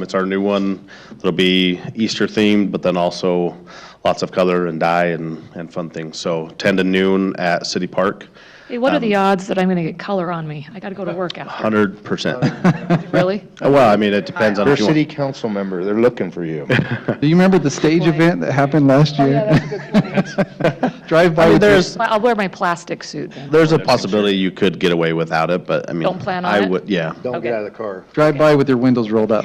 It's our new one. It'll be Easter themed, but then also lots of color and dye and fun things. So 10 to noon at City Park. Hey, what are the odds that I'm going to get color on me? I got to go to work after. 100%. Really? Well, I mean, it depends on You're a if you want. city council member. They're looking for you. Do you remember the stage event that happened last Oh, year? yeah, that's a good point. Drive by I mean, with your there's- I'll wear my plastic suit then. There's a possibility you could get away without it, but I mean. Don't plan on I it? would, yeah. Don't Okay. get out of the car. Drive by with your windows rolled up.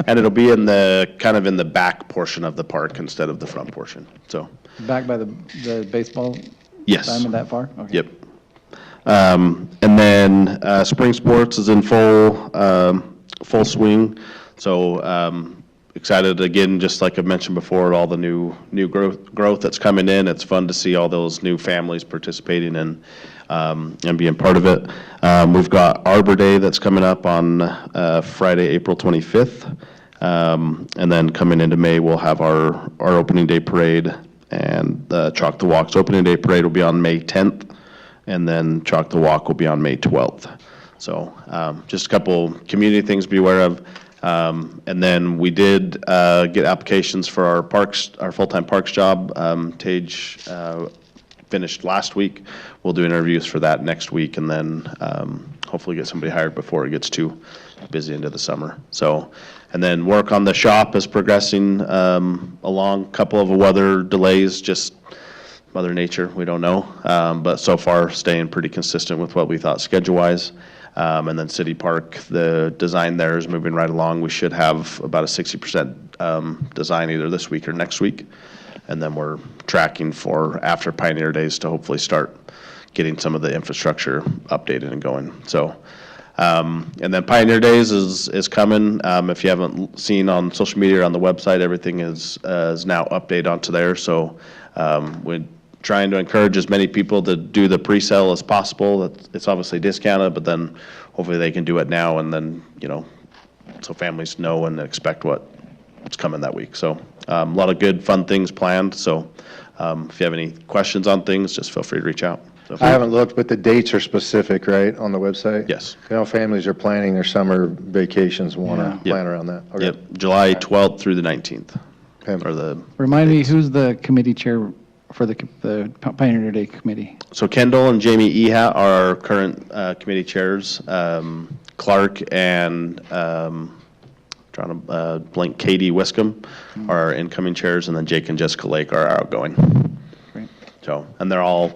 And it'll be in the, kind of in the back portion of the park instead of the front portion, so, Back by the baseball yes. diamond that far? Okay. Yep. And then spring sports is in full swing. So excited again, just like I mentioned before, all the new growth that's coming in. It's fun to see all those new families participating and being part of it. We've got Arbor Day that's coming up on Friday, April 25th. And then coming into May, we'll have our opening day parade and the Chalk the Walk's opening day parade will be on May 10th. And then Chalk the Walk will be on May 12th. So just a couple community things to be aware of. And then we did get applications for our parks, our full-time parks job. Tage finished last week. We'll do interviews for that next week and then hopefully get somebody hired before it gets too busy into the summer. So, and then work on the shop is progressing along. Couple of weather delays, just Mother Nature, we don't know. But so far, staying pretty consistent with what we thought schedule-wise. And then City Park, the design there is moving right along. We should have about a 60% design either this week or next week. And then we're tracking for after Pioneer Days to hopefully start getting some of the infrastructure updated and going. So, and then Pioneer Days is coming. If you haven't seen on social media or on the website, everything is now updated onto there. So we're trying to encourage as many people to do the pre-sale as possible. It's obviously discounted, but then hopefully they can do it now and then, so families know and expect what's coming that week. So a lot of good, fun things planned. So if you have any questions on things, just feel free to reach out. So, I haven't looked, but the dates are specific, right, on the website? Yes. I know families are planning their summer vacations, want to Yep. plan around that. Okay. Yep, July 12th through the 19th. Okay. Or the, Remind me, who's the committee chair for the Pioneer Day Committee? so Kendall and Jamie Ehat are our current committee chairs. Clark and trying to blank Katie Wiscombe are our incoming chairs, and then Jake and Jessica Lake are our outgoing. Great. So, and they're all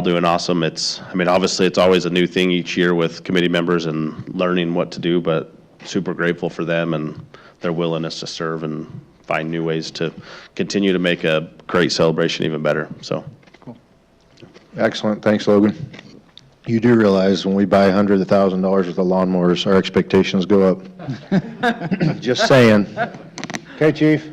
doing awesome. Obviously it's always a new thing each year with committee members and learning what to do, but super grateful for them and their willingness to serve and find new ways to continue to make a great celebration even better. So, Excellent. Thanks, Logan. You do realize when we buy hundreds of $1,000s worth of lawnmowers, our expectations go up. Just saying. Okay, Chief?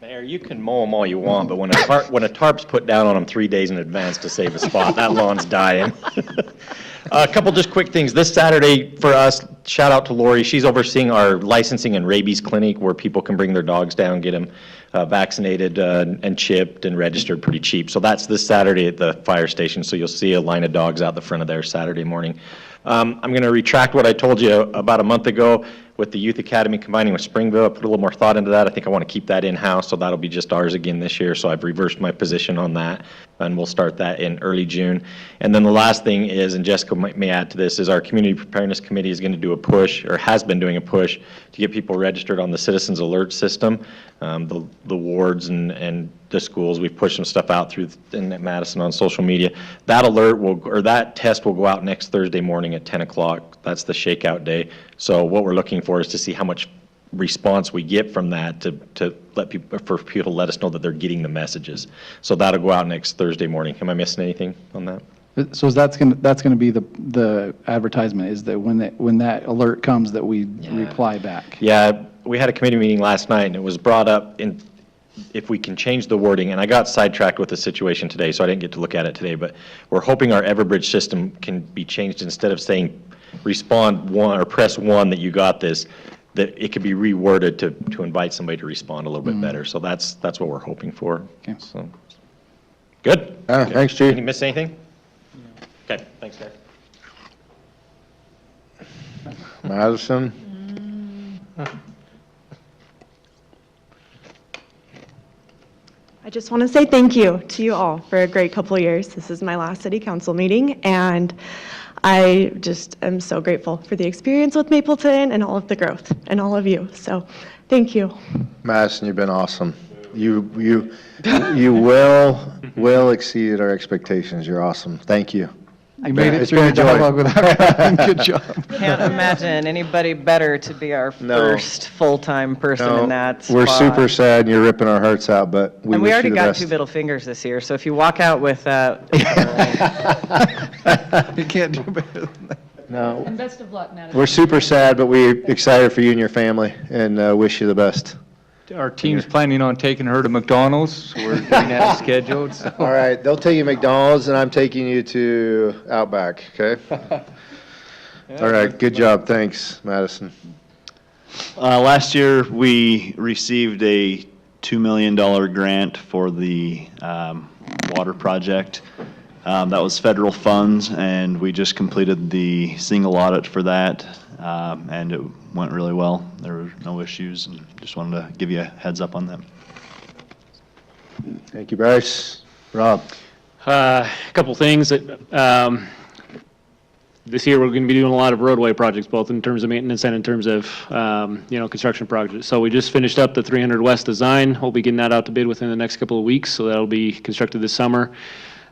Mayor, you can mow them all you want, but when a tarp's put down on them 3 days in advance to save a spot, that lawn's dying. A couple just quick things. This Saturday for us, shout out to Lori. She's overseeing our licensing and rabies clinic where people can bring their dogs down, get them vaccinated and chipped and registered pretty cheap. So that's this Saturday at the fire station. So you'll see a line of dogs out the front of there Saturday morning. I'm going to retract what I told you about a month ago with the Youth Academy combining with Springville. I put a little more thought into that. I think I want to keep that in-house, so that'll be just ours again this year. So I've reversed my position on that, and we'll start that in early June. And then the last thing is, and Jessica may add to this, is our Community Preparedness Committee is going to do a push, or has been doing a push, to get people registered on the Citizens Alert System. The wards and the schools, we've pushed some stuff out through in Madison on social media. That alert will, or that test will go out next Thursday morning at 10 o'clock. That's the shakeout day. So what we're looking for is to see how much response we get from that to let people, for people to let us know that they're getting the messages. So that'll go out next Thursday morning. Am I missing anything on that? So that's gonna be the advertisement, is that when that alert comes, that we reply back? Yeah, we had a committee meeting last night, and it was brought up in, if we can change the wording, and I got sidetracked with the situation today, so I didn't get to look at it today, but we're hoping our Everbridge system can be changed. Instead of saying respond one or press one that you got this, that it could be reworded to invite somebody to respond a little bit better. So that's what we're hoping for. Okay. So, good. Thanks, Chief. Did you miss anything? Okay, thanks, guys. Madison? I just want to say thank you to you all for a great couple of years. This is my last city council meeting, and I just am so grateful for the experience with Mapleton and all of the growth and all of you. So thank you. Madison, you've been awesome. You well exceeded our expectations. You're awesome. Thank you. You made it It's through been the a joy. dialogue without crying. Good job. Can't imagine anybody better to be our No. first full-time person No, in that we're spot. super sad and you're ripping our hearts out, but we And we wish already you the got best. 2 middle fingers this year, so if you walk out with that, You can't do better than that. No. And best of luck, Madison. We're super sad, but we're excited for you and your family and wish you the best. Our team's planning on taking her to McDonald's, so we're getting that scheduled. So. All right, they'll take you to McDonald's and I'm taking you to Outback, okay? All right, good job. Thanks, Madison. Last year, we received a $2 million grant for the water project. That was federal funds, and we just completed the single audit for that, and it went really well. There were no issues, and just wanted to give you a heads up on that. Thank you, Bryce. Rob? A couple things that, this year, we're going to be doing a lot of roadway projects, both in terms of maintenance and in terms of, construction projects. So we just finished up the 300 West design. We'll be getting that out to bid within the next couple of weeks, so that'll be constructed this summer.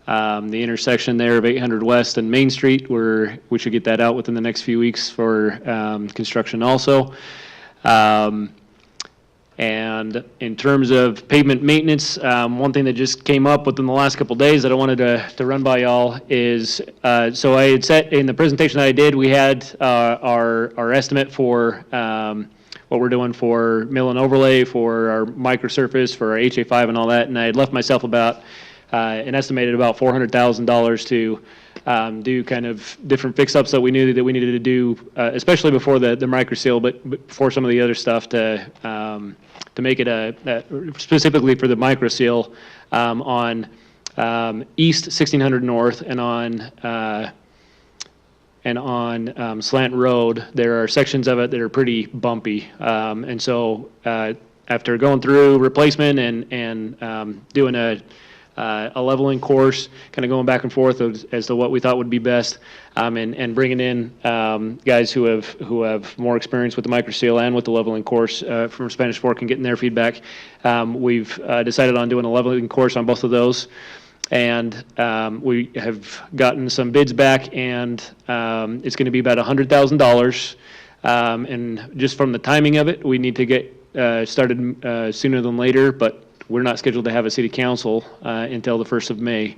The intersection there of 800 West and Main Street, we should get that out within the next few weeks for construction also. And in terms of pavement maintenance, one thing that just came up within the last couple of days that I wanted to run by y'all is, so I had set, in the presentation that I did, we had our estimate for what we're doing for mill and overlay, for our microsurface, for our HA5 and all that, and I had left myself about an estimated about $400,000 to do kind of different fix-ups that we knew that we needed to do, especially before the microseal, but for some of the other stuff to make it specifically for the microseal on East 1600 North and on Slant Road. There are sections of it that are pretty bumpy, and so after going through replacement and doing a leveling course, kind of going back and forth as to what we thought would be best, and bringing in guys who have more experience with the microseal and with the leveling course from Spanish Fork and getting their feedback. We've decided on doing a leveling course on both of those, and we have gotten some bids back, and it's going to be about $100,000. And just from the timing of it, we need to get started sooner than later, but we're not scheduled to have a city council until the 1st of May.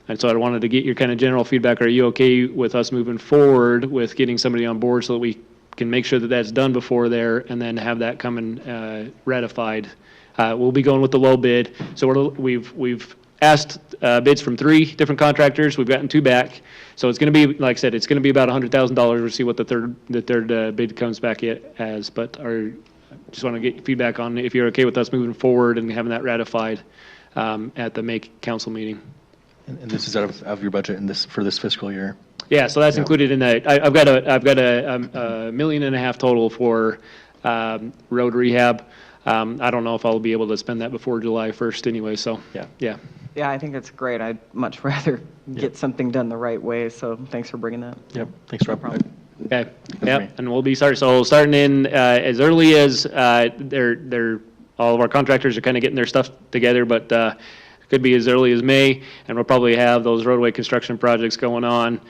And so I wanted to get your kind of general feedback. Are you okay with us moving forward with getting somebody on board so that we can make sure that that's done before there and then have that come and ratified? We'll be going with the low bid. So we've asked bids from 3 different contractors. We've gotten 2 back. So it's going to be, like I said, it's going to be about $100,000. We'll see what the third bid comes back as. But just want to get feedback on if you're okay with us moving forward and having that ratified at the May council meeting. And this is out of your budget for this fiscal year? Yeah, so that's included in that. I've got a million and a half total for road rehab. I don't know if I'll be able to spend that before July 1st anyway, so, yeah. Yeah, I think it's great. I'd much rather get something done the right way, so thanks for bringing that. Yep, thanks, Rob. Okay, yep, and we'll be starting in as early as all of our contractors are kind of getting their stuff together, but could be as early as May, and we'll probably have those roadway construction projects going on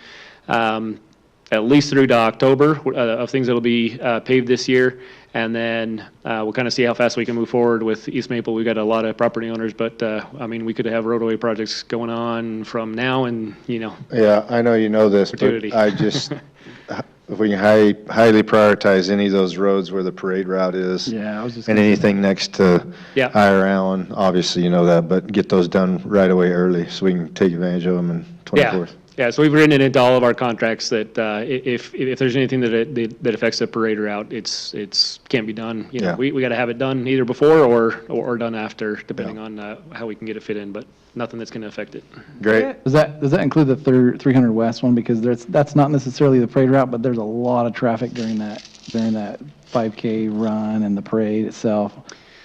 at least through to October of things that'll be paved this year, and then we'll kind of see how fast we can move forward with East Maple. We've got a lot of property owners, but I mean, we could have roadway projects going on from now and, Yeah, I know you know this, Opportunity. but I just, if we can highly prioritize any of those roads where the parade route is. Yeah, I was just And gonna say anything next to Yeah. Higher Allen, obviously you know that, but get those done right away early so we can take advantage of them in 24th. Yeah, so we've written it into all of our contracts that if there's anything that affects the parade route, it's can't be done. Yeah. We got to have it done either before or done after, depending on how we can get it fit in, but nothing that's going to affect it. Great. Does that include the 300 West one? Because that's not necessarily the parade route, but there's a lot of traffic during that 5K run and the parade itself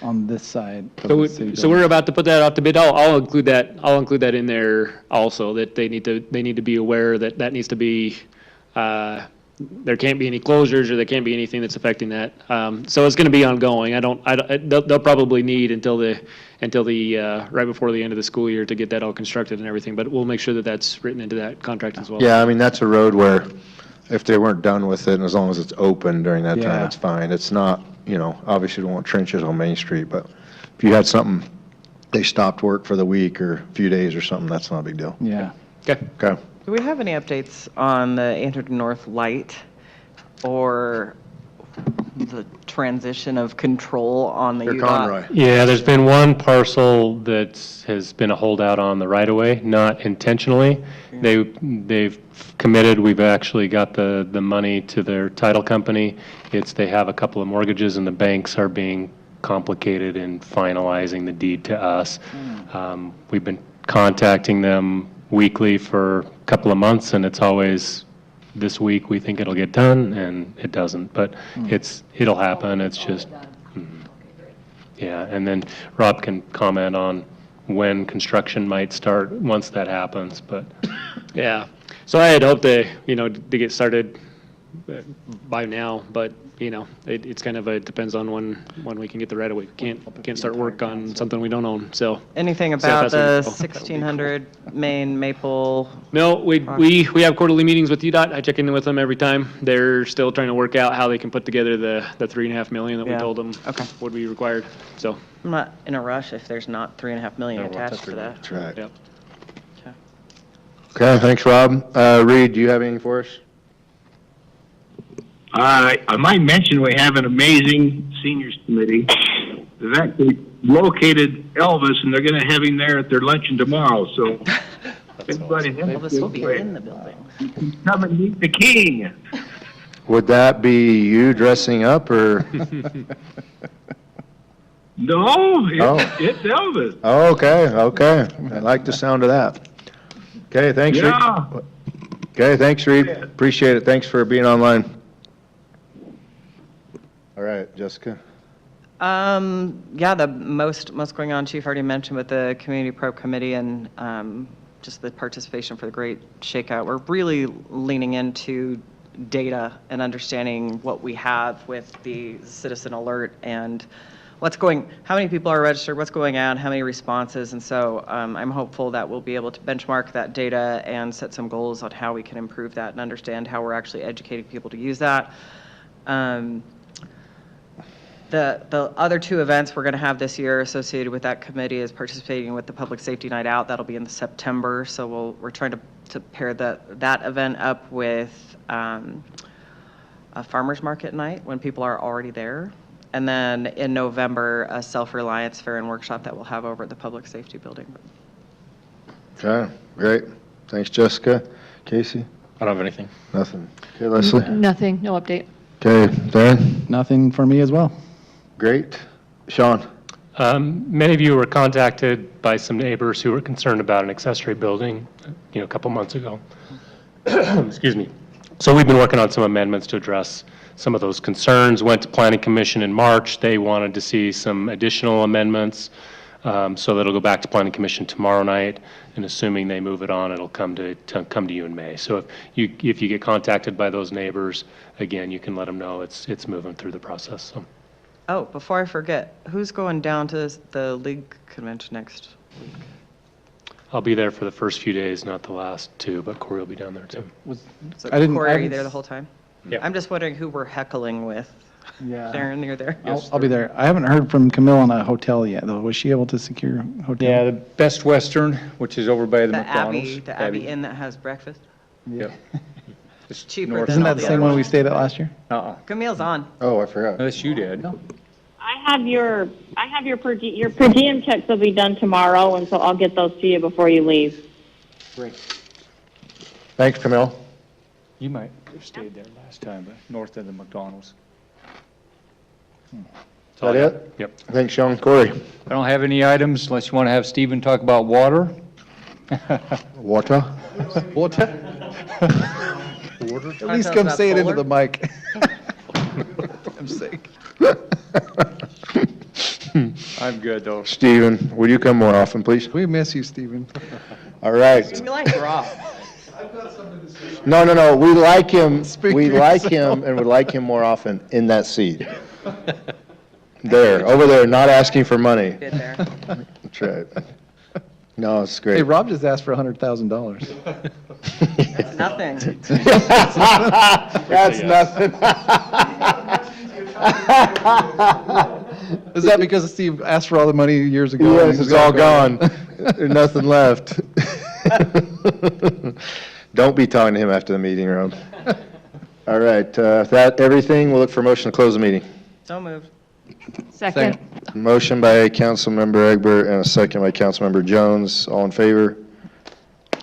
on this side. of the city So we're about to put that out to bid. I'll include that. I'll include that in there also, that they need to be aware that needs to be, there can't be any closures or there can't be anything that's affecting that. So it's going to be ongoing. They'll probably need until the right before the end of the school year to get that all constructed and everything, but we'll make sure that that's written into that contract as well. Yeah, I mean, that's a road where if they weren't done with it, and as long as it's open during that time, Yeah. it's fine. It's not, obviously you don't want trenches on Main Street, but if you had something, they stopped work for the week or a few days or something, that's not a big deal. Yeah. Okay. Okay. Do we have any updates on the Anderton North Light or the transition of control on the Here, UDOT? Conroy. Yeah, there's been one parcel that has been a holdout on the right-of-way, not intentionally. They've committed, we've actually got the money to their title company. They have a couple of mortgages and the banks are being complicated in finalizing the deed to us. We've been contacting them weekly for a couple of months and it's always, this week we think it'll get done and it doesn't, but it'll happen. It's just, yeah. And then Rob can comment on when construction might start once that happens, but. Yeah. So I had hoped to get started by now, but, it's kind of it depends on when we can get the right of way. Can't start work on something we don't own, so. Anything See how about fast we the can go. 1600 Main Maple? No, we have quarterly meetings with UDOT. I check in with them every time. They're still trying to work out how they can put together the $3.5 million that we Yeah. told them would be required, so. I'm not in a rush if there's not $3.5 million No, we'll attached touch to it. that. That's right. Yep. Okay, thanks, Rob. Reed, do you have anything for us? I might mention we have an amazing seniors committee. They've actually located Elvis, and they're going to have him there at their luncheon tomorrow. So, if anybody Elvis will be in the building. come and meet the king. Would that be you dressing up or? No, Oh. it's Elvis. Oh, okay. I like the sound of that. Okay, thanks, Reed. Yeah. Okay, thanks, Reed. Appreciate it. Thanks for being online. All right, Jessica. Yeah, the most going on, Chief already mentioned with the Community Probe Committee and just the participation for the Great Shakeout. We're really leaning into data and understanding what we have with the citizen alert and how many people are registered, what's going on, how many responses. And so I'm hopeful that we'll be able to benchmark that data and set some goals on how we can improve that and understand how we're actually educating people to use that. The other two events we're going to have this year associated with that committee is participating with the Public Safety Night Out. That'll be in September. So we're trying to pair that event up with a farmer's market night when people are already there. And then in November, a self-reliance fair and workshop that we'll have over at the Public Safety Building. Okay, great. Thanks, Jessica. Casey? I don't have anything. Nothing. Okay, Leslie? Nothing, no update. Okay, Darren? Nothing for me as well. Great. Sean? Many of you were contacted by some neighbors who were concerned about an accessory building, a couple months ago. Excuse me. So we've been working on some amendments to address some of those concerns. Went to Planning Commission in March. They wanted to see some additional amendments. So that'll go back to Planning Commission tomorrow night, and assuming they move it on, it'll come to you in May. So if you get contacted by those neighbors, again, you can let them know it's moving through the process. So. Oh, before I forget, who's going down to the league convention next week? I'll be there for the first few days, not the last two, but Corey will be down there too. So I didn't- Corey, I are you haven't there s- the whole time? Yeah. I'm just wondering who we're heckling with. Yeah. Darren, you're there? I'll be there. I haven't heard from Camille on a hotel yet, though. Was she able to secure a hotel? Yeah, the Best Western, which is over by the The McDonald's. Abbey Inn that has breakfast? Yep. It's cheaper north. than Isn't all that the the same other one we ones. stayed at last year? Camille's on. Oh, I forgot. Unless you did. I have your per diem checks will be done tomorrow, and so I'll get those to you before you leave. Great. Thanks, Camille. You might have stayed there last time, but north of the McDonald's. Is that it? Yep. Thanks, Sean. Corey? I don't have any items unless you want to have Stephen talk about water. Water? Water? At least come say it into the mic. I'm sick. I'm good, though. Stephen, would you come more often, please? We miss you, Stephen. All right. We like Rob. No, we like him, Speak we for like yourself. him and would like him more often in that seat. There, over there, not asking for money. Good there. That's right. No, it's Hey, great. Rob just asked for $100,000. That's nothing. That's nothing. Is that because Steve asked for all the money years ago? Yes, it's all gone. There's nothing left. Don't be talking to him after the meeting, Rob. All right, if that, everything, we'll look for motion to close the meeting. So moved. Second. Motion by Councilmember Egbert and a second by Councilmember Jones. All in favor?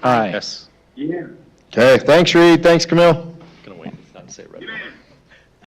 Aye. Yes. Yeah. Okay, thanks, Reed. Thanks, Camille. Gonna wait, not say right.